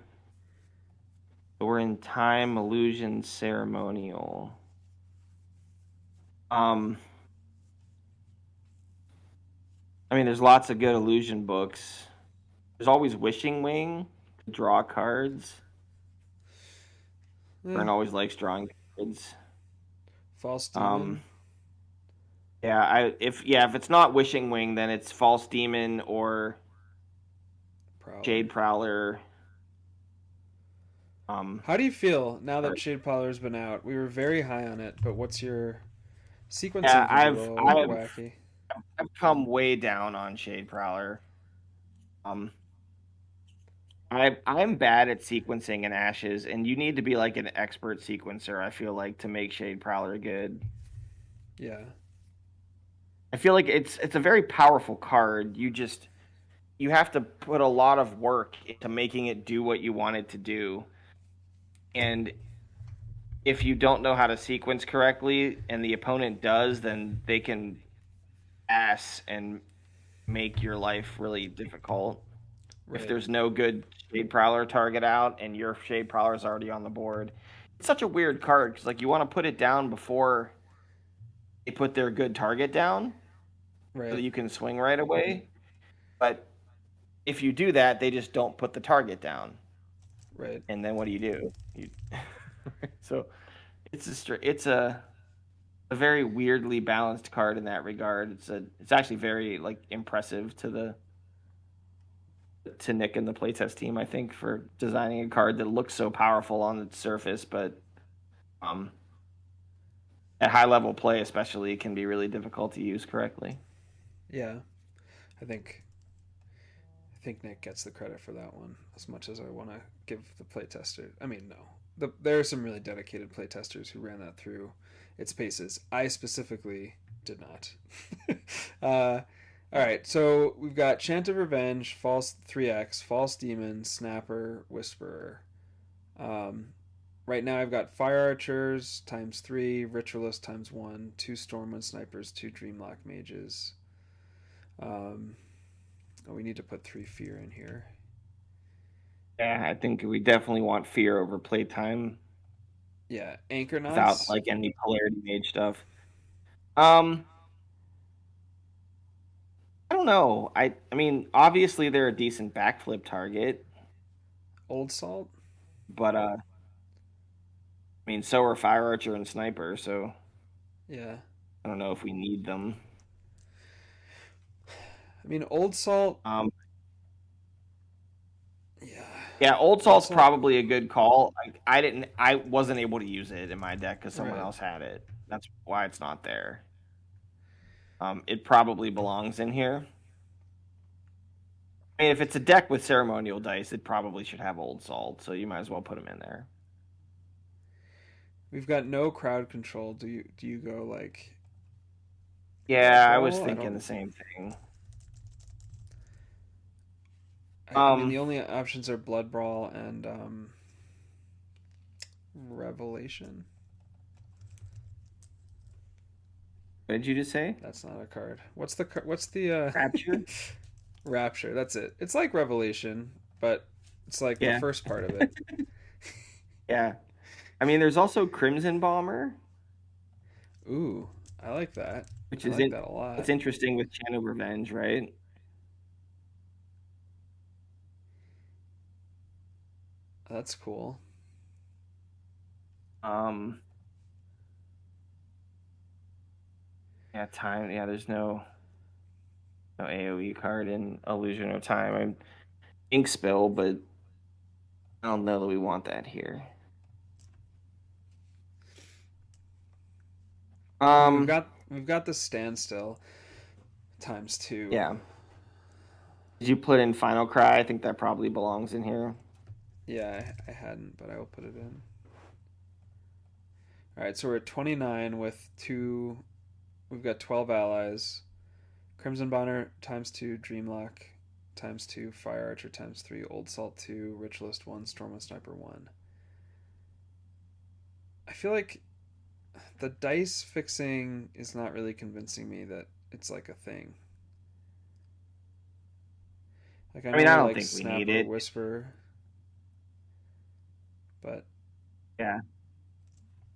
time illusion ceremonial. Um, I mean, there's lots of good illusion books. There's always Wishing Wing to draw cards. Eh, Vern always likes drawing cards. False Um, Demon, yeah, if it's not Wishing Wing, then it's False Demon or Prowler. Jade Prowler. Um, How do you feel now that or, Shade Prowler's been out? We were very high on it, but what's your yeah, sequencing can be a I've little I've wacky. I've come way down on Shade Prowler. Um, I'm bad at sequencing in Ashes, and you need to be like an expert sequencer. I feel like to make Shade Prowler good. Yeah. I feel like it's a very powerful card. You have to put a lot of work into making it do what you want it to do, and if you don't know how to sequence correctly, and the opponent does, then they can ass and make your life really difficult. If Right. there's no good Shade Prowler target out and your Shade Prowler is already on the board, it's such a weird card because like you want to put it down before they put their good target down so that Right. you can swing right away. But if you do that, they just don't put the target down, Right. and then what do? So it's a very weirdly balanced card in that regard. It's actually very like impressive to Nick and the playtest team, I think, for designing a card that looks so powerful on its surface, but um, at high level play, especially, can be really difficult to use correctly. Yeah. I think I think Nick gets the credit for that one as much as I want to give the playtester. I mean, no. There are some really dedicated playtesters who ran that through its paces. I specifically did not. uh, all right, so we've got Chant of Revenge, False 3X, False Demon, Snapper, Whisperer. Um, right now I've got Fire Archers times 3, Ritualist times 1, 2 Stormwind Snipers, 2 Dreamlock Mages. Um, oh, we need to put 3 Fear in here. Yeah, I think we definitely want fear over playtime Yeah, Anchor without Knots. like any polarity mage stuff. Um, I don't know. I mean, obviously they're a decent backflip target. Old Salt. But I mean, so are Fire Archer and Sniper, so Yeah. I don't know if we need them. I mean, Old Salt. Um, Yeah. yeah, Old Old Salt's Salt. probably a good call. I wasn't able to use it in my deck because someone Right. else had it. That's why it's not there. It probably belongs in here. I mean, if it's a deck with ceremonial dice, it probably should have Old Salt, so you might as well put them in there. We've got no crowd control. Do you go like Blood Yeah, I was Brawl? I thinking the don't. same thing. I mean, Um, the only options are Blood Brawl and Revelation. what did you just say? That's not a card. What's the Rapture? Rapture? That's it. It's like Revelation, but it's like the Yeah, first part of it. yeah. I mean, there's also Crimson Bomber, Ooh, I like that. which I is like in. that a It's lot. interesting with Channel Revenge, right? That's cool. Um, yeah, time. Yeah, there's no AOE card in Illusion of Time. I'm Ink Spill, but I don't know that we want that here. I mean, we've Um, got we've got the standstill times two. yeah. Did you put in Final Cry? I think that probably belongs in here. Yeah, I hadn't, but I will put it in. All right, so we're at 29 with two. We've got 12 allies. Crimson Bonner times two, Dreamlock times two, Fire Archer times three, Old Salt two, Ritualist one, Stormwind Sniper one. I feel like the dice fixing is not really convincing me that it's like a thing. Like I I mean, know I we don't like think we need Snapper it. Whisper, but Yeah.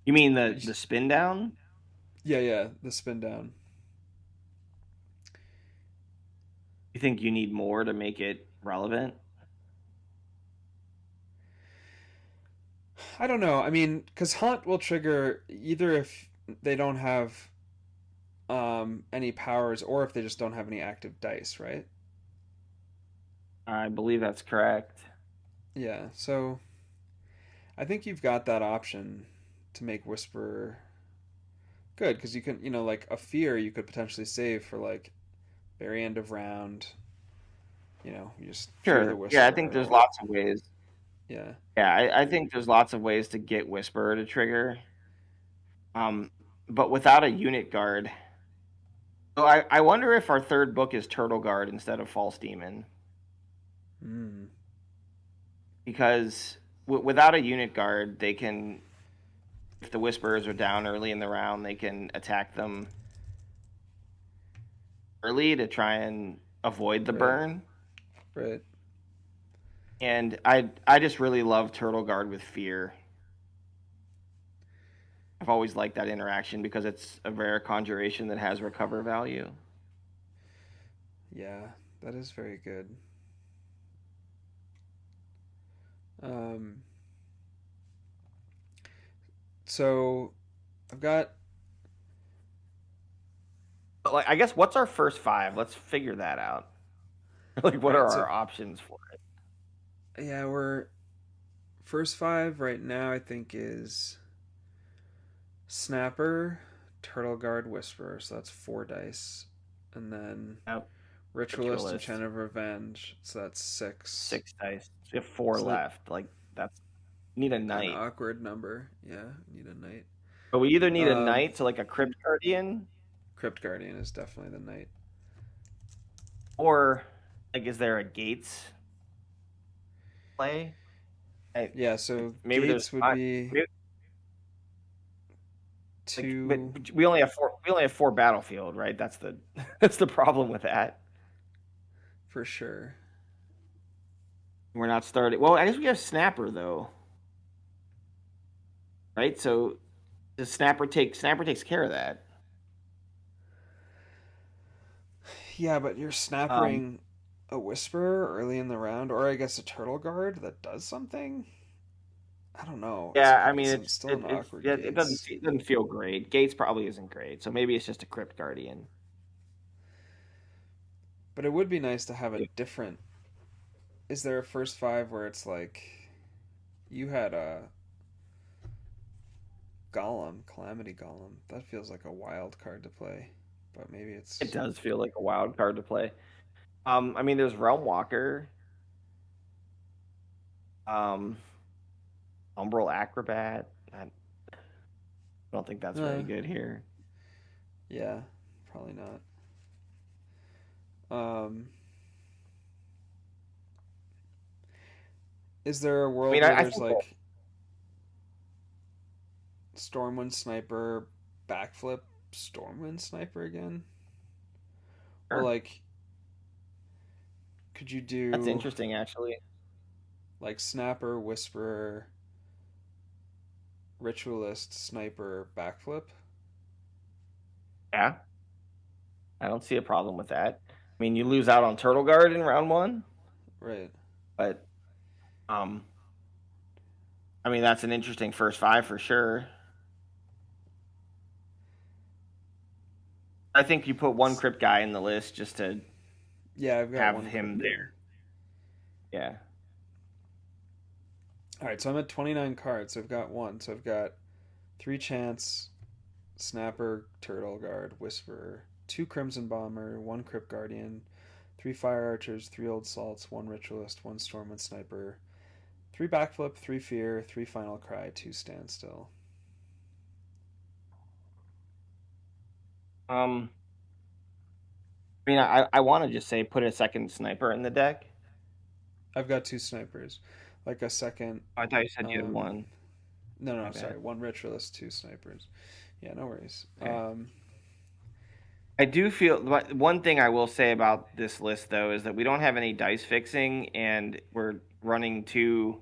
You mean the spin down? yeah, the spin down. You think you need more to make it relevant? I don't know. I mean, because Haunt will trigger either if they don't have any powers or if they just don't have any active dice, right? I believe that's correct. Yeah, so I think you've got that option to make Whisper good because you can, like a fear you could potentially save for like very end of round. You just fear the Sure. Yeah, I think Whisper there's or lots of ways. yeah. Yeah, I think there's lots of ways to get Whisper to trigger. Um, but without a unit guard. So I wonder if our third book is Turtle Guard instead of False Demon. Mm, Because without a unit guard, they can, if the Whisperers are down early in the round, they can attack them early to try and avoid the right, burn. right. And I just really love Turtle Guard with Fear. I've always liked that interaction because it's a rare conjuration that has recover value. Yeah, that is very good. Um, so I've got But like, I guess what's our first five? Let's figure that out. Like, all what are right. So our options for it? yeah, we're first five right now. I think is Snapper, Turtle Guard, Whisper. So that's four dice, and then Yep. Ritualist and Ritualist, Chant of Revenge. So that's six. 6 dice. We have four So that left. Like that's need a an knight, awkward number. Yeah, need a knight. but we either need a Um, knight to like a crypt guardian, Crypt Guardian is definitely the knight. or like is there a gates play? Yeah, so Maybe there's Gates would not. be Maybe, like, two. but we only have four. We only have four battlefield, right? That's the that's the problem with that. For sure. We're not starting. Well, I guess we have snapper though, right? So does snapper takes care of that? Yeah, but you're Um, snappering a Whisperer early in the round, or I guess a Turtle Guard that does something. I don't know. Yeah, I mean It's still an awkward Gates. it doesn't feel great. Gates probably isn't great, so maybe it's just a Crypt Guardian. But it would be nice to have a different. Is there a first five where it's like you had a Golem, Calamity Golem? That feels like a wild card to play, but maybe It it's does feel like a wild card to play. I mean, there's Realm Walker, um, Umbral Acrobat. I don't think that's very uh, good here. yeah, probably not. Um, is there a I world mean, where I there's think like Stormwind Sniper backflip Stormwind Sniper again? Or sure. like could you That's do interesting, actually. like Snapper, Whisperer, Ritualist, Sniper, backflip? Yeah, I don't see a problem with that. I mean, you lose out on Turtle Guard in round one, Right. but um, I mean, that's an interesting first five for sure. I think you put one Crypt guy in the list just to Yeah, I've got have one him crypt guy. there. Yeah. All right, so I'm at 29 cards. So I've got one. So I've got three Chance, Snapper, Turtle Guard, Whisperer, two Crimson Bomber, one Crypt Guardian, three Fire Archers, three Old Salts, one Ritualist, one Stormwind Sniper, three Backflip, three Fear, three Final Cry, two Standstill. Um, I mean, I want to just say put a second sniper in the deck. I've got two snipers, like a second. I thought you said you had Um, one. no, My no, sorry, bad. one Ritualist, two snipers. Yeah, no worries. Okay. I do feel, but one thing I will say about this list though is that we don't have any dice fixing, and we're running two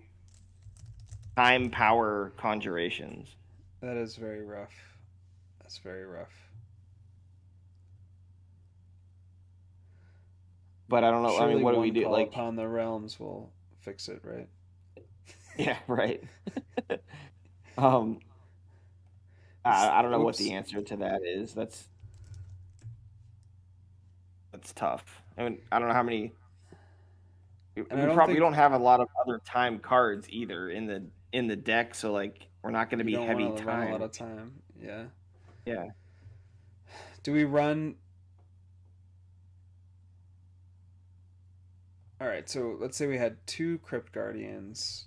time power conjurations. That is very rough. That's very rough. But I don't know. I mean, Surely what do we one do? call Like, upon the realms will fix it, right? yeah, right. um, I don't know what the Oops. answer to that is. That's tough. I mean, I don't know how many. And I We don't probably think don't have a lot of other time cards either in the deck, so like we're not going to you be don't want heavy to run a lot time. of time. Yeah. Yeah. Do we run? All right. So let's say we had two Crypt Guardians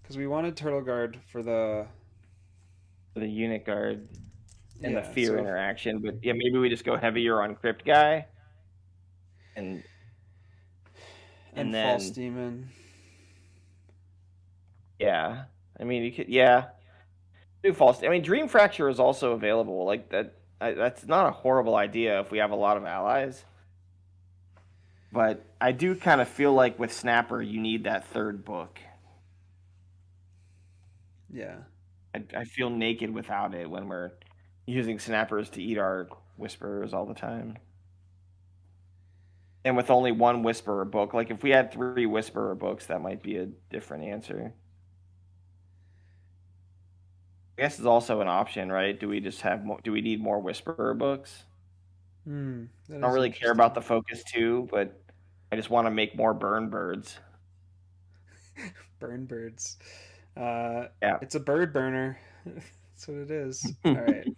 because we wanted Turtle Guard for the. For the unit guard and the Yeah. fear So interaction, but yeah, maybe we just go heavier on crypt guy and and False then Demon. yeah. I mean, you could yeah do false. I mean, dream fracture is also available. Like that. That's not a horrible idea if we have a lot of allies. But I do kind of feel like with Snapper, you need that third book. Yeah. I feel naked without it when we're using snappers to eat our whisperers all the time. And with only one whisperer book, like if we had three whisperer books, that might be a different answer. I guess it's also an option, right? Do we just have more, do we need more whisperer books? Hmm. That I don't is really care about interesting. the focus too, but I just want to make more burn birds. Burn birds. Uh, Yeah. it's a bird burner. That's what it is. All right.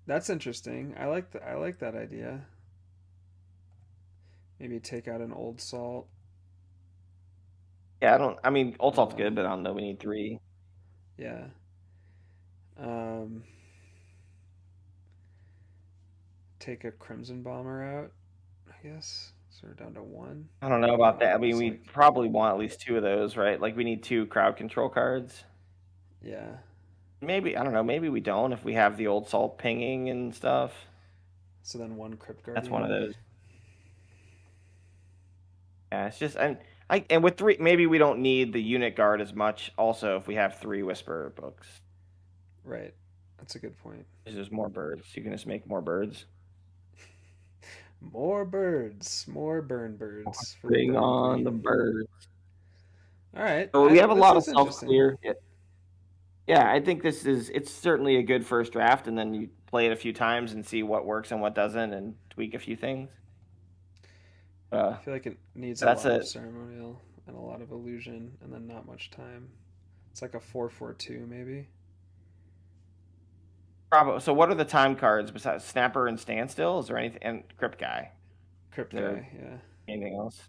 That's interesting. I like that idea. Maybe take out an old salt. Yeah, I don't. I mean, Old Salt's good, Um, but I don't know. We need three. yeah. Um, take a crimson bomber out. I guess. So we're down to one. I don't know about that. I mean, It's we like probably want at least two of those, right? Like we need two crowd control cards. yeah. Maybe I don't know. Maybe we don't if we have the Old Salt pinging and stuff. So then one crypt That's one of guardian. those. Yeah, it's just and with three, maybe we don't need the unit guard as much. Also, if we have three Whisperer books, Right. That's a good point. there's just more birds. You can just make more birds. More birds. More burn birds for the Bring burn on the queen. birds. All right. So we have a This lot of is self interesting. clear. Yeah, I think it's certainly a good first draft, and then you play it a few times and see what works and what doesn't, and tweak a few things. I feel like it needs a That's lot of a ceremonial and a lot of illusion, and then not much time. It's like a 4-4-2 maybe. Probably. So, what are the time cards besides Snapper and Standstill? Is there anything? And Crypt Guy. Crypt Is there guy. Yeah. anything else?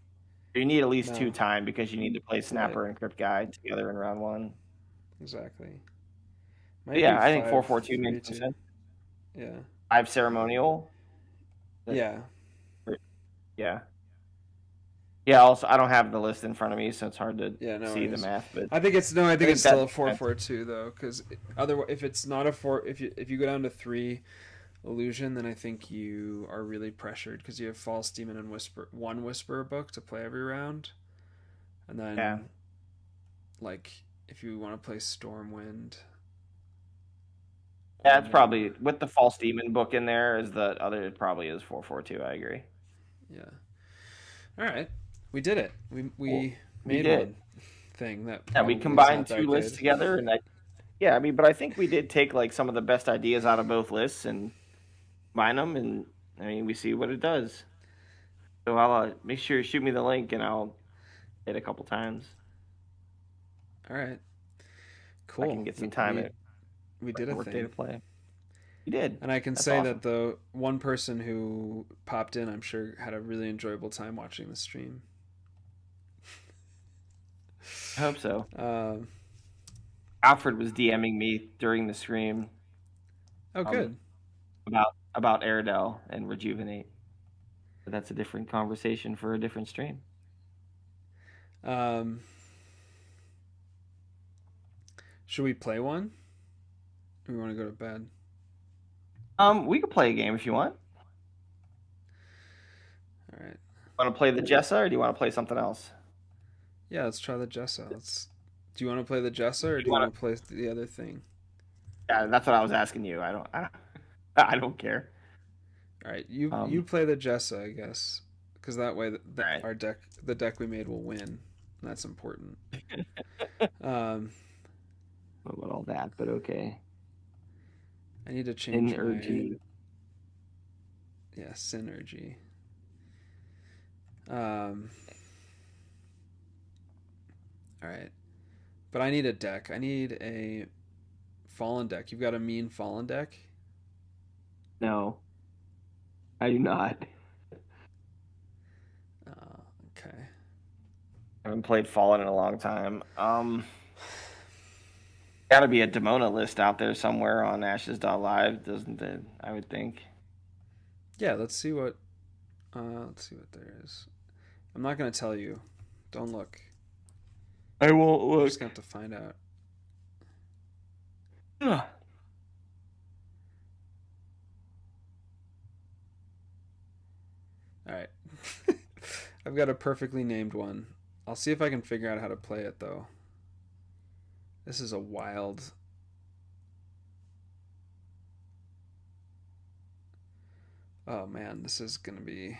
You need at least two No. time because you need to play Right. Snapper and Crypt Guy together in round one. Exactly. But Might be yeah, I think four five four two makes three some two. sense. Yeah. Five ceremonial. Yeah. Yeah, yeah. Also, I don't have the list in front of me, so it's hard to Yeah. No see the worries. math. But I think it's no. I I think it's think that still a makes four sense. four two though, because otherwise, if it's not a four, if you go down to three illusion, then I think you are really pressured because you have false demon and whisperer book to play every round, and Yeah, then like if you want to play Stormwind, yeah. It's probably or with the false demon book in there. Is the other? It probably is 4-4-2. I agree. yeah. All right, we did it. We Cool. we We made did. one thing that Yeah, we probably is combined not two that lists good. together, and yeah, I mean, but I think we did take like some of the best ideas out of both lists and combine them, and I mean, we see what it does. So I'll make sure you shoot me the link, and I'll hit a couple times. All right, I can cool. get We some time we at we did a work day to thing. play. You did. And I can That's say that awesome. the one person who popped in, I'm sure, had a really enjoyable time watching the stream. I hope so. Um, Alfred was DMing me during the stream oh, um, good. about Airedale and Rejuvenate. But that's a different conversation for a different stream. Um, should we play one? Or we want to go to bed? We could play a game if you want. All right. Want to play the Jessa, or do you want to play something else? Yeah, let's try the Jessa. Let's. Do you want to play the Jessa or You do you want want to play the other thing? to? Yeah, that's what I was asking you. I don't care. All right, you Um, play the Jessa, I guess, because that way all right. the deck we made will win. And that's important. Um, What about all that? But okay. I need to change my Energy. synergy. Um, all right, but I need a deck. I need a fallen deck. You've got a mean fallen deck. No, I do not. Okay. I haven't played Fallen in a long time. Got to be a Demona list out there somewhere on Ashes.live, doesn't it? I would think. Yeah, let's see what there is. I'm not gonna tell you. Don't look. I won't You're just look. gonna have to find out. Ugh. All right. I've got a perfectly named one. I'll see if I can figure out how to play it though. This is a wild. Oh man, this is gonna be.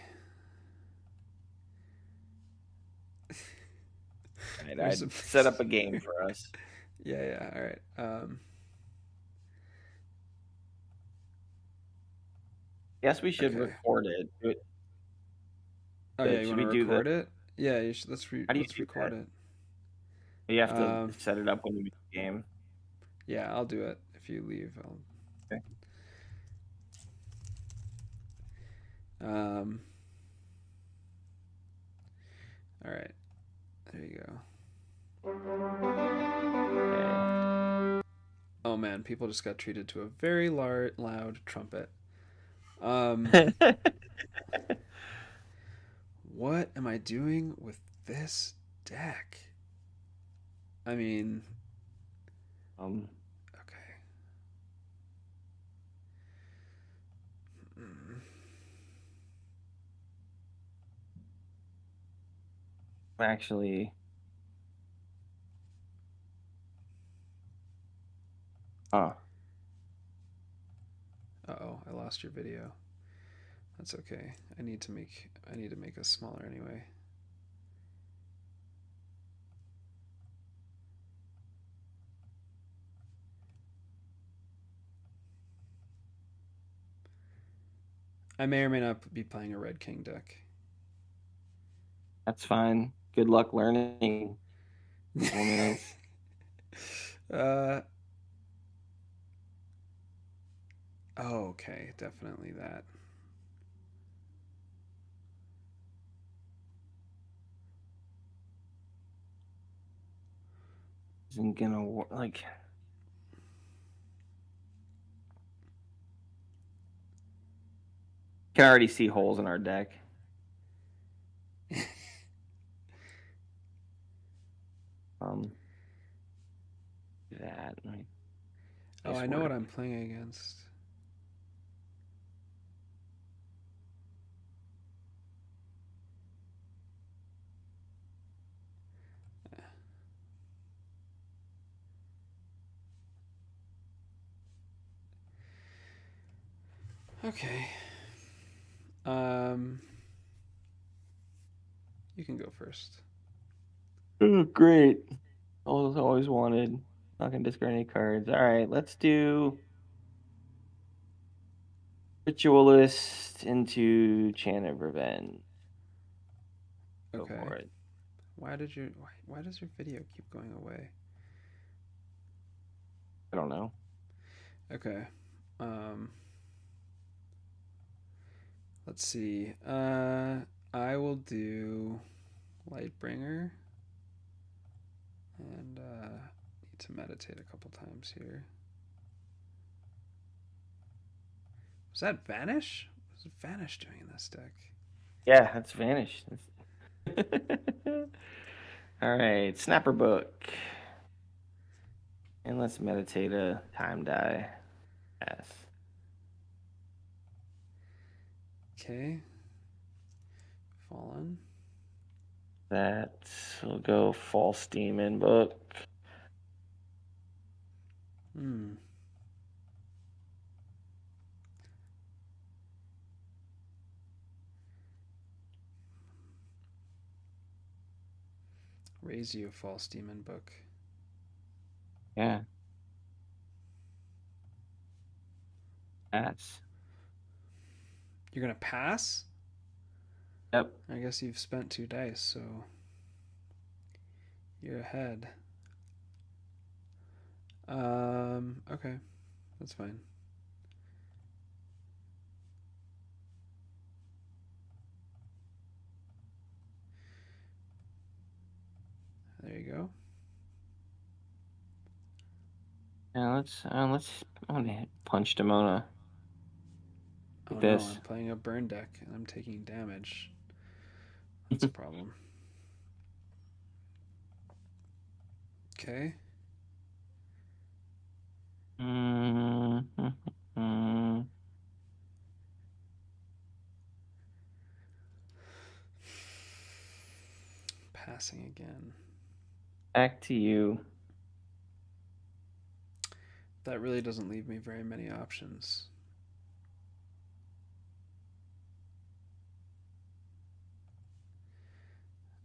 Right, There's a. I'd set up a game for us. Yeah, yeah. All right. Yes, we should Okay. record it. Oh yeah, you Should want to we do the? record it? Yeah, you should. How do you Let's do record that? it. You have to Um, set it up when you make the game. yeah, I'll do it. If you leave, I'll. Okay. Um. All right. There you go. Oh man, people just got treated to a very loud trumpet. Um, Okay. what am I doing with this deck? I mean, um, okay. Mm, actually, oh, Uh-oh, I lost your video. That's okay. I need to make us smaller anyway. I may or may not be playing a Red King deck. That's fine. Good luck learning. Couple minutes. uh, oh, okay, definitely that. Isn't gonna like. Can already see holes in our deck. Um, that. Oh, Nice I know what work. I'm playing against. Okay. Um, you can go first. Oh, great. Always wanted. Not gonna discard any cards. All right, let's do Ritualist into Chant of Revenge. Go Okay. for it. Why does your video keep going away? I don't know. Okay. Um, let's see. I will do Lightbringer and need to meditate a couple times here. Was that Vanish? What was Vanish doing in this deck? Yeah, that's vanished. All right, Snapper Book. And let's meditate a time die. Yes. Okay. Fallen. That will go False Demon Book. Hmm. Raise you a false demon book. Yeah. That's. You're gonna pass? Yep. I guess you've spent 2 dice, so you're ahead. Okay. That's fine. There you go. Yeah, let's. I'm gonna punch Demona Oh like no, this. I'm playing a burn deck and I'm taking damage. That's a problem. Okay. Mm-hmm. Passing again. Back to you. That really doesn't leave me very many options.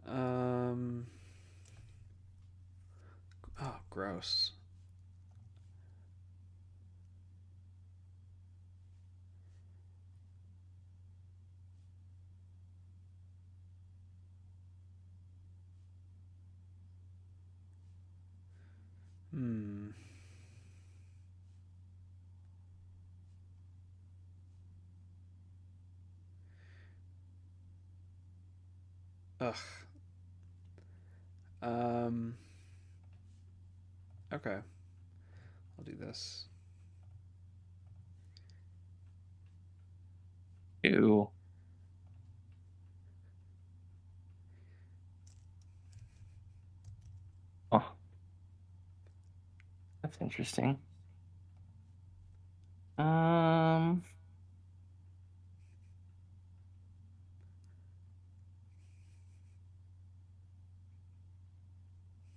Um. Oh, gross. Hmm. Ugh. Um. Okay. I'll do this. Ew. Oh, that's interesting. Um,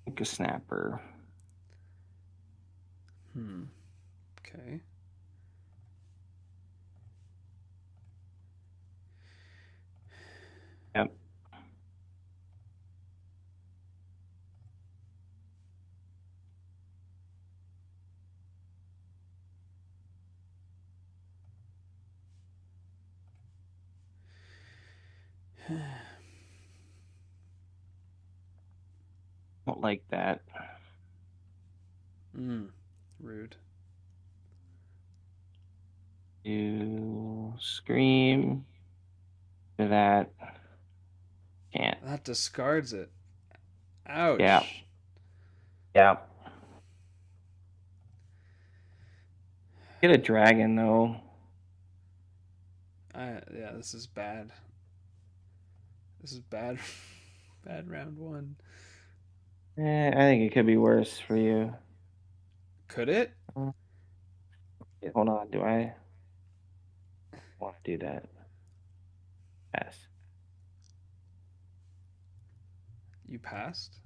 like a snapper. Hmm. Okay. Yep. Don't like that. Rude. You scream to that. Can't. That discards it. Yeah. Ouch. Yeah. Get a dragon though. Yeah, this is bad. This is bad. Bad round one. I think it could be worse for you. Could it? Hold on. Do I want to do that? Yes. You passed?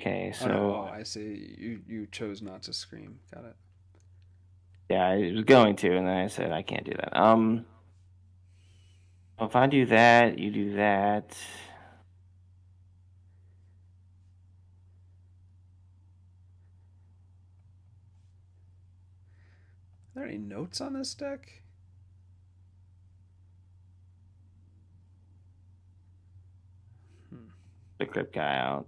Okay. Oh no. So Oh, I see. You chose not to scream. Got it. yeah, I was going to, and then I said I can't do that. If I do that, you do that. Are there any notes on this deck? The crypt guy out.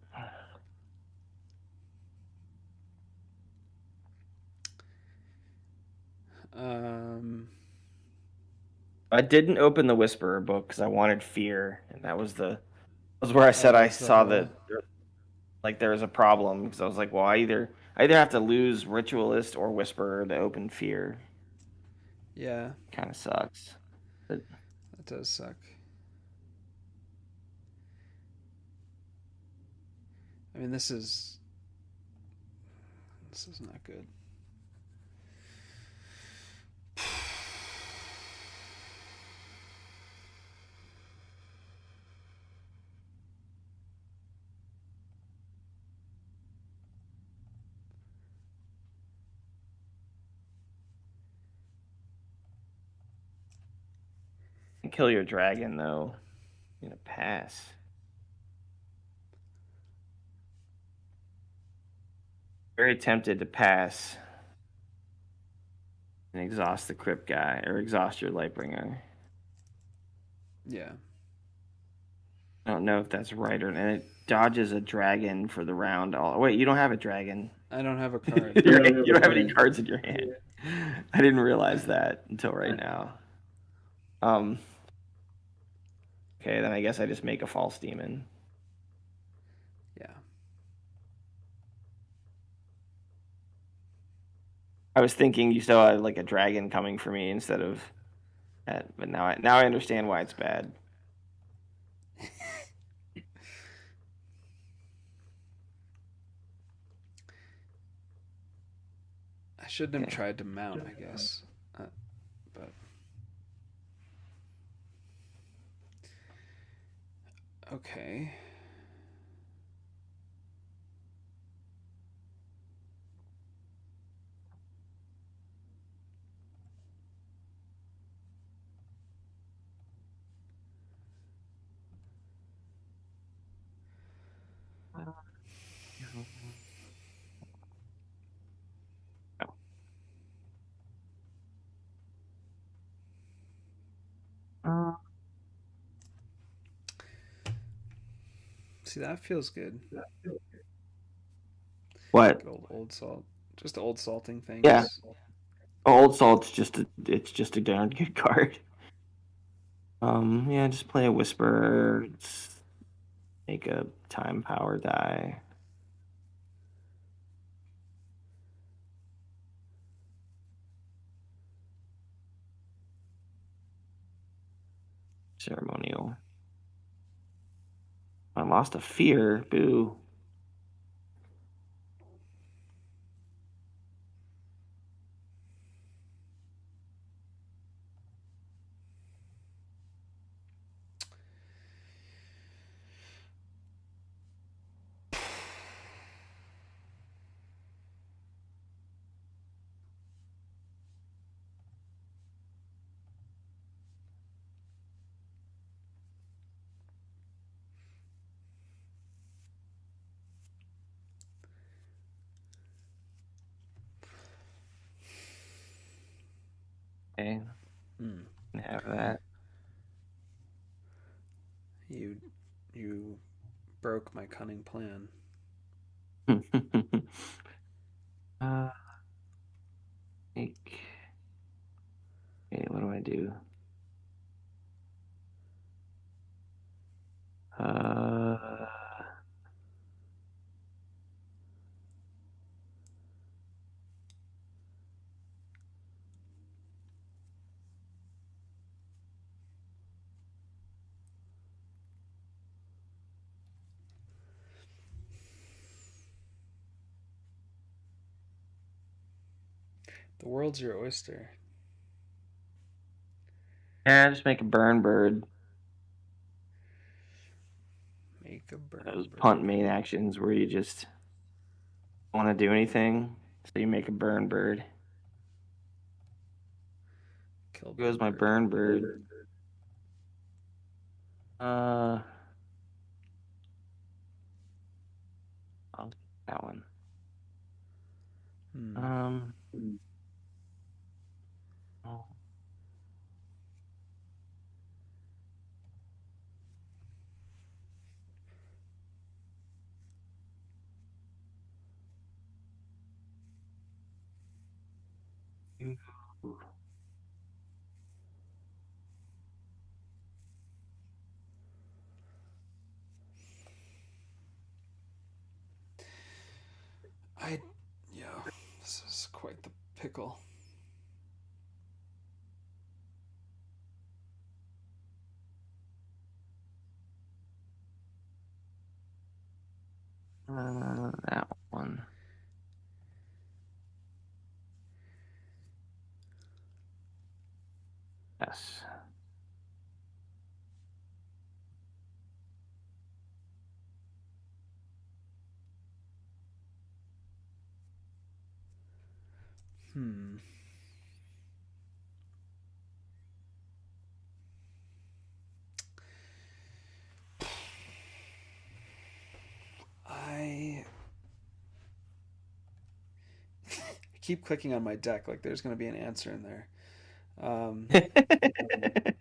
Um. I didn't open the Whisperer book because I wanted fear, and that was where I said I That's the saw whole. that like there was a problem because I was like, well, I either have to lose Ritualist or Whisperer to open fear. Yeah, Kind of sucks. But that does suck. I mean, this is not good. kill your dragon though. I'm gonna pass. Very tempted to pass and exhaust the crypt guy or exhaust your Lightbringer. Yeah. I don't know if that's right or not. And it dodges a dragon for the round. Wait, you don't have a dragon. I don't have a you card. don't have any cards in your hand. I didn't realize that until right now. Um. Okay, then I guess I just make a false demon. Yeah. I was thinking you still had like a dragon coming for me instead of that, but now I understand why it's bad. I shouldn't have Okay. tried to mount, I guess. But okay. See, that feels good. What? Good old salt. Just old salting Yeah, things. Old Salt's just a darn good card. Yeah, just play a Whisper. Make a time power die. Ceremonial. I lost a fear. Boo. Okay. Can have that. You broke my cunning plan. uh, make. Okay, what do I do? Uh, The world's your oyster. yeah, just make a burn bird. Make a Those burn punt bird. main actions where you just want to do anything, so you make a burn bird. Kill Here goes burn my bird. burn bird. Uh, I'll take that one. Hmm. Um, oh, ooh. I. Yeah. This is quite the pickle. That one. Yes. Hmm. I keep clicking on my deck like there's going to be an answer in there. Um, I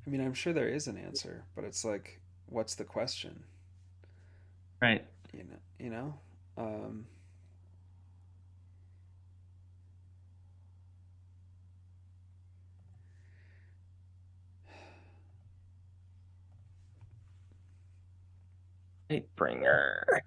mean, I'm sure there is an answer, but it's like, what's the question? Right. You know. You know. Um, Lightbringer.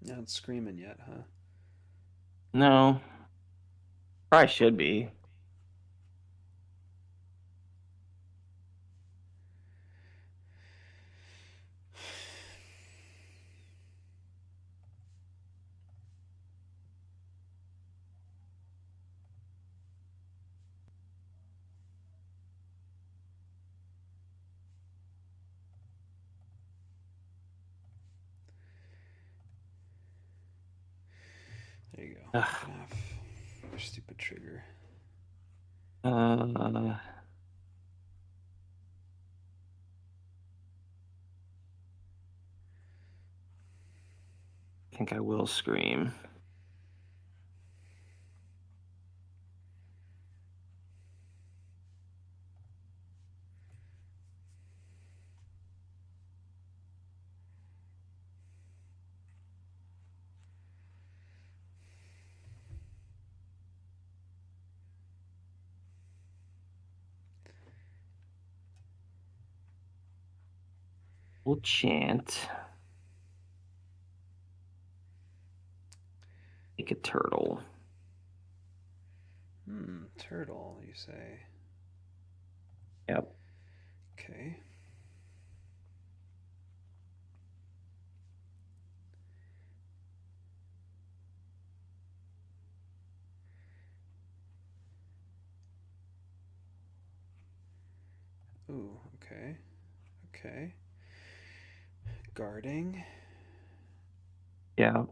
not screaming yet, huh? No, probably should be. There you go. You Ugh. can have your stupid trigger. Uh, I think I will scream. We'll chant. Like a turtle. Turtle, you say? Yep. Okay. Ooh, okay. Okay. Guarding. Yeah.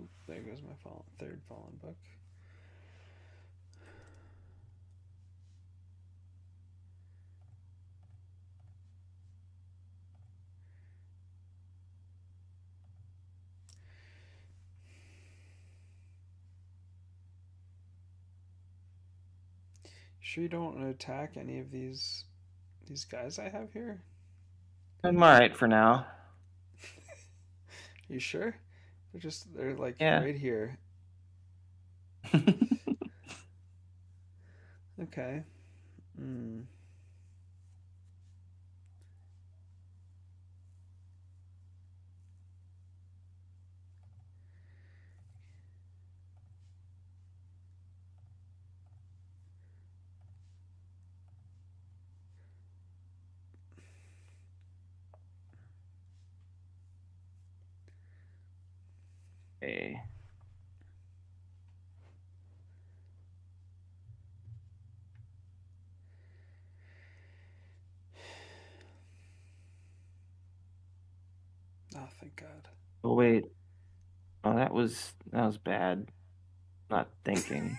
Oop, there goes my third fallen book. Sure you don't want to attack any of these guys I have here? I'm all right for now. You sure? They're like Yeah. right here. Okay. Hmm. Okay. Oh, thank God. Oh wait. Oh, that was bad. Not thinking.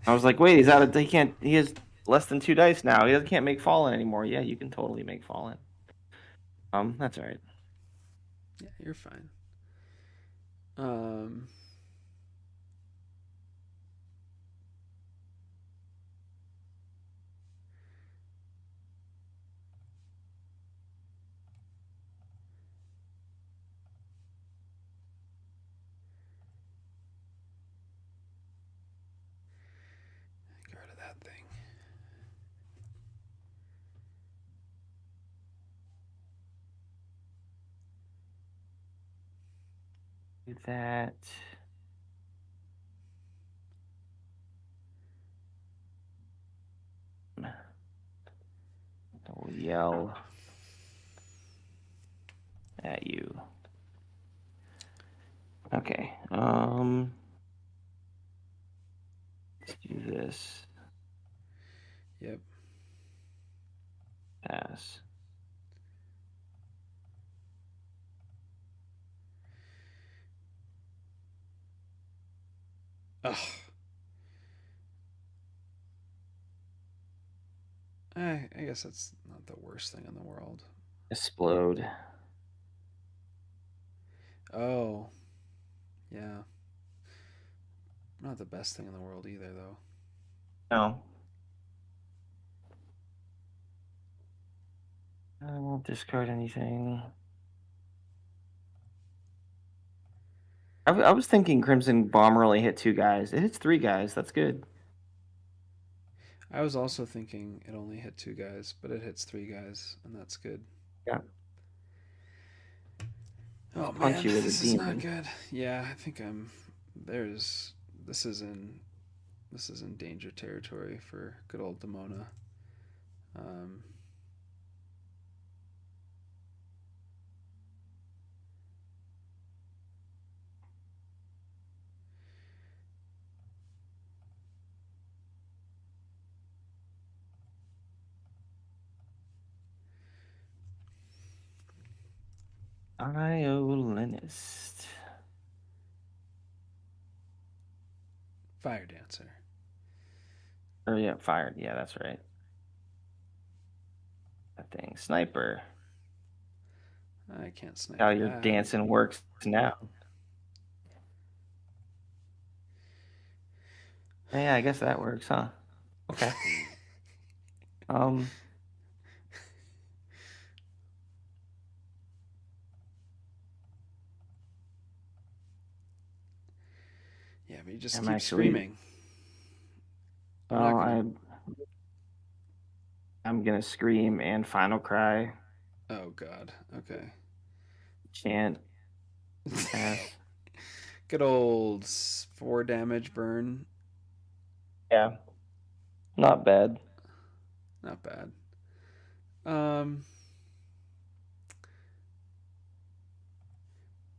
I was like, wait, he's out of. He can't. He has less than 2 dice now. Can't make fallen anymore. Yeah, you can totally make fallen. That's all right. Yeah, you're fine. Um. Get rid of that thing. Do that. I will yell at you. Okay. Let's do this. Yep. Pass. Ugh. I guess that's not the worst thing in the world. Explode. Oh, yeah. Not the best thing in the world either, though. No. I won't discard anything. I was thinking Crimson Bomber only hit 2 guys. It hits 3 guys. That's good. I was also thinking it only hit 2 guys, but it hits 3 guys, and that's good. Yeah. Oh Just punch man, you with a this is not demon. good. Yeah, I think I'm. There's. This is in. This is in danger territory for good old Demona. Um, Violinist. Fire Dancer. Oh yeah, fired. Yeah, that's right. That thing. Sniper. I can't snipe How your that. dancing works now. Yeah, I guess that works, huh? Okay. Um, Yeah, but you just I'm keep actually. screaming. I'm Well, not gonna. I'm gonna scream and final cry. Oh God. Okay. Chant. Pass. Good old 4 damage burn. Yeah, not bad. Not bad. Um.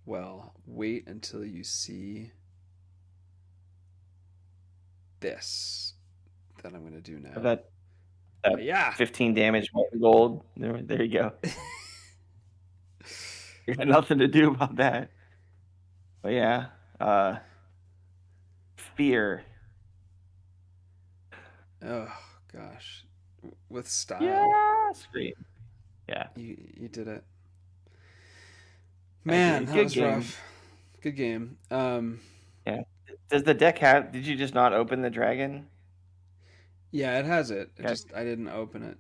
Well, wait until you see this that I'm gonna do now. That that Yeah. 15 damage gold. There you go. You got nothing to do about that. But yeah, uh, fear. Oh gosh, with style, Yeah, scream. Yeah, you did it. I Man, agree. that Good was game. rough. Good game. Yeah. Does the deck have? Did you just not open the dragon? Yeah, it has it. It Okay. just I didn't open it.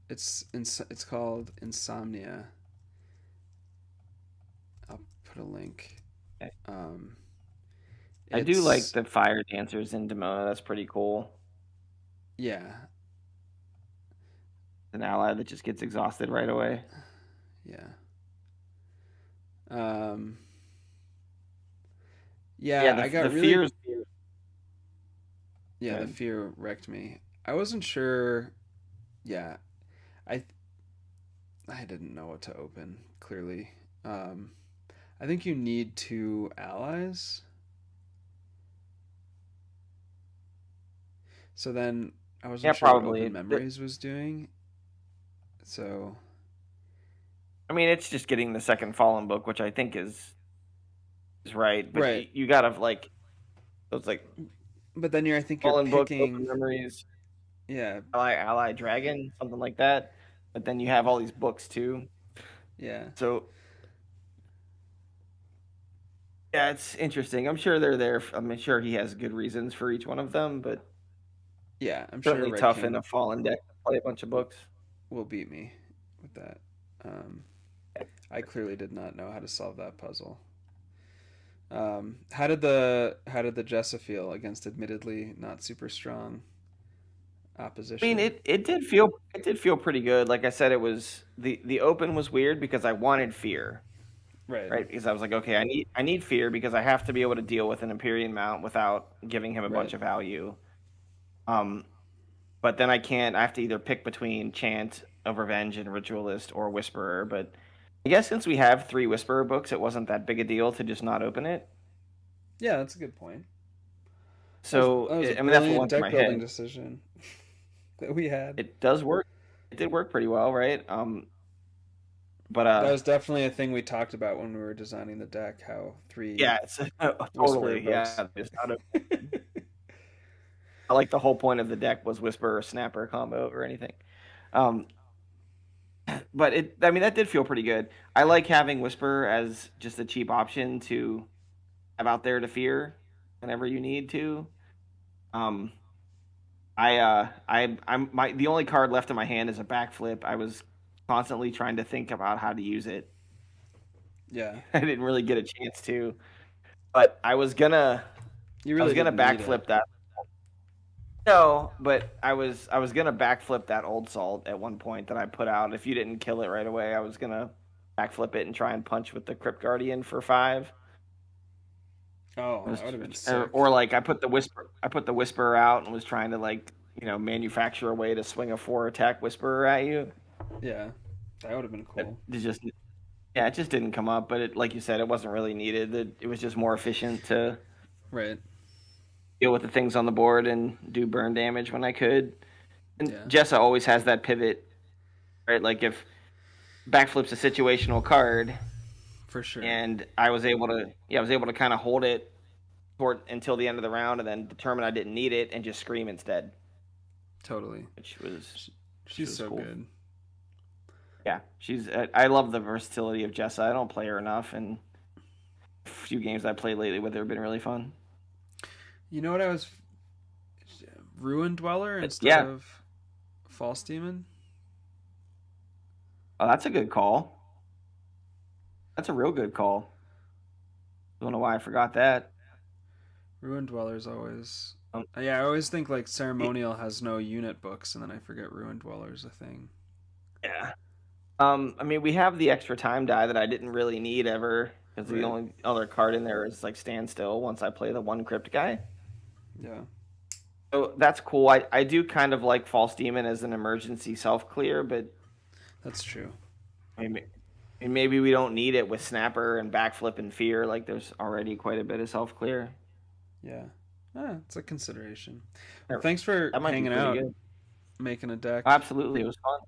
It's called Insomnia. I'll put a link. Okay. Um, I do like it's the fire dancers in Demona. That's pretty cool. yeah, An ally that just gets exhausted right away. yeah. Um, yeah, Yeah, I the got really fears. yeah. The Good. fear wrecked me. I wasn't sure. Yeah, I I didn't know what to open. Clearly, um, I think you need two allies. So then I wasn't Yeah, sure what Open probably. Memories was doing. So I mean, it's just getting the second Fallen book, which I think is right. But right, you gotta like those like but then I think you're Fallen book, Open picking. Memories, Yeah, Ally Dragon, something like that. But then you have all these books too. yeah, So yeah, it's interesting. I'm sure they're there. I'm sure he has good reasons for each one of them, but yeah. I'm sure certainly Red tough in a King Fallen deck to play a bunch of will, books. will beat me with that. Um, I clearly did not know how to solve that puzzle. How did the Jessa feel against admittedly not super strong I mean, opposition? it did feel pretty good. Like I said, it was the open was weird because I wanted fear, Right. right? Because I was like, okay, I need fear because I have to be able to deal with an Empyrean mount without giving him a bunch Right. of value. Um, but then I can't. I have to either pick between Chant of Revenge and Ritualist or Whisperer. But I guess since we have three Whisperer books, it wasn't that big a deal to just not open it. Yeah, that's a good point. So That was a I mean, that's what brilliant went through deck my building head. decision that we had. It does work. It did work pretty well, right? But That was definitely a thing we talked about when we were designing the deck. How three yeah, it's Whisperer totally books. yeah. Just not a, I like the whole point of the deck was Whisper or Snapper combo or anything. Um, but it, I mean, that did feel pretty good. I like having Whisper as just a cheap option to have out there to fear whenever you need to. Um, I'm my the only card left in my hand is a backflip. I was constantly trying to think about how to use it. Yeah, I didn't really get a chance to, but you I was really gonna didn't need it. backflip that. No, but I was gonna backflip that old salt at one point that I put out. If you didn't kill it right away, I was gonna backflip it and try and punch with the Crypt Guardian for 5. Oh, that would have been Or sick. like I put the Whisperer out and was trying to like manufacture a way to swing a 4 attack Whisperer at you. Yeah, that would have been But cool. it just yeah, it just didn't come up. But like you said, it wasn't really needed. It was just more efficient to Right. deal with the things on the board and do burn damage when I could. And Yeah, Jessa always has that pivot, right? Like if backflip's a situational card, for sure. and I was able to kind of hold it toward until the end of the round, and then determine I didn't need it and just scream instead, Totally. which She, she's was so cool. good. Yeah, she's. I love the versatility of Jessa. I don't play her enough, and a few games I played lately with her have been really fun. You know what I was Ruin Dweller But instead yeah, of False Demon? oh, that's a good call. That's a real good call. Don't know why I forgot that. Ruin Dweller's always. Um, Yeah, I always think like Ceremonial has no unit books, and then I forget Ruin Dweller's a thing. yeah. I mean, we have the extra time die that I didn't really need ever because the Right. only other card in there is like standstill once I play the one crypt guy. Yeah. So that's cool. I do kind of like False Demon as an emergency self clear, but That's true. maybe maybe we don't need it with Snapper and Backflip and Fear. Like there's already quite a bit of self clear. Yeah. It's a consideration. Well, That thanks for that might be hanging pretty out, good. making a deck. Absolutely, it was fun.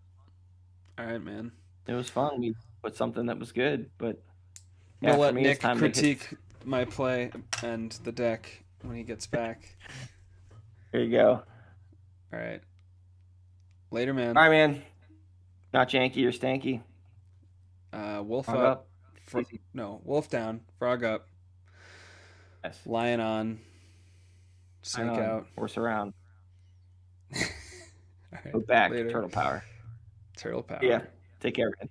All right, man. It was fun. We put something that was good, but We'll yeah, for let me, it's Nick time to hit. critique my play and the deck when he gets back. There you go. All right. Later, All man. right, man. Not janky or stanky. Wolf Hung up. up. Easy. No, wolf down. Frog up. Yes. Lion on. Hang Snake on. out. Horse around. All right. Go back. Later. Turtle power. Turtle Yeah. power. Take care, man.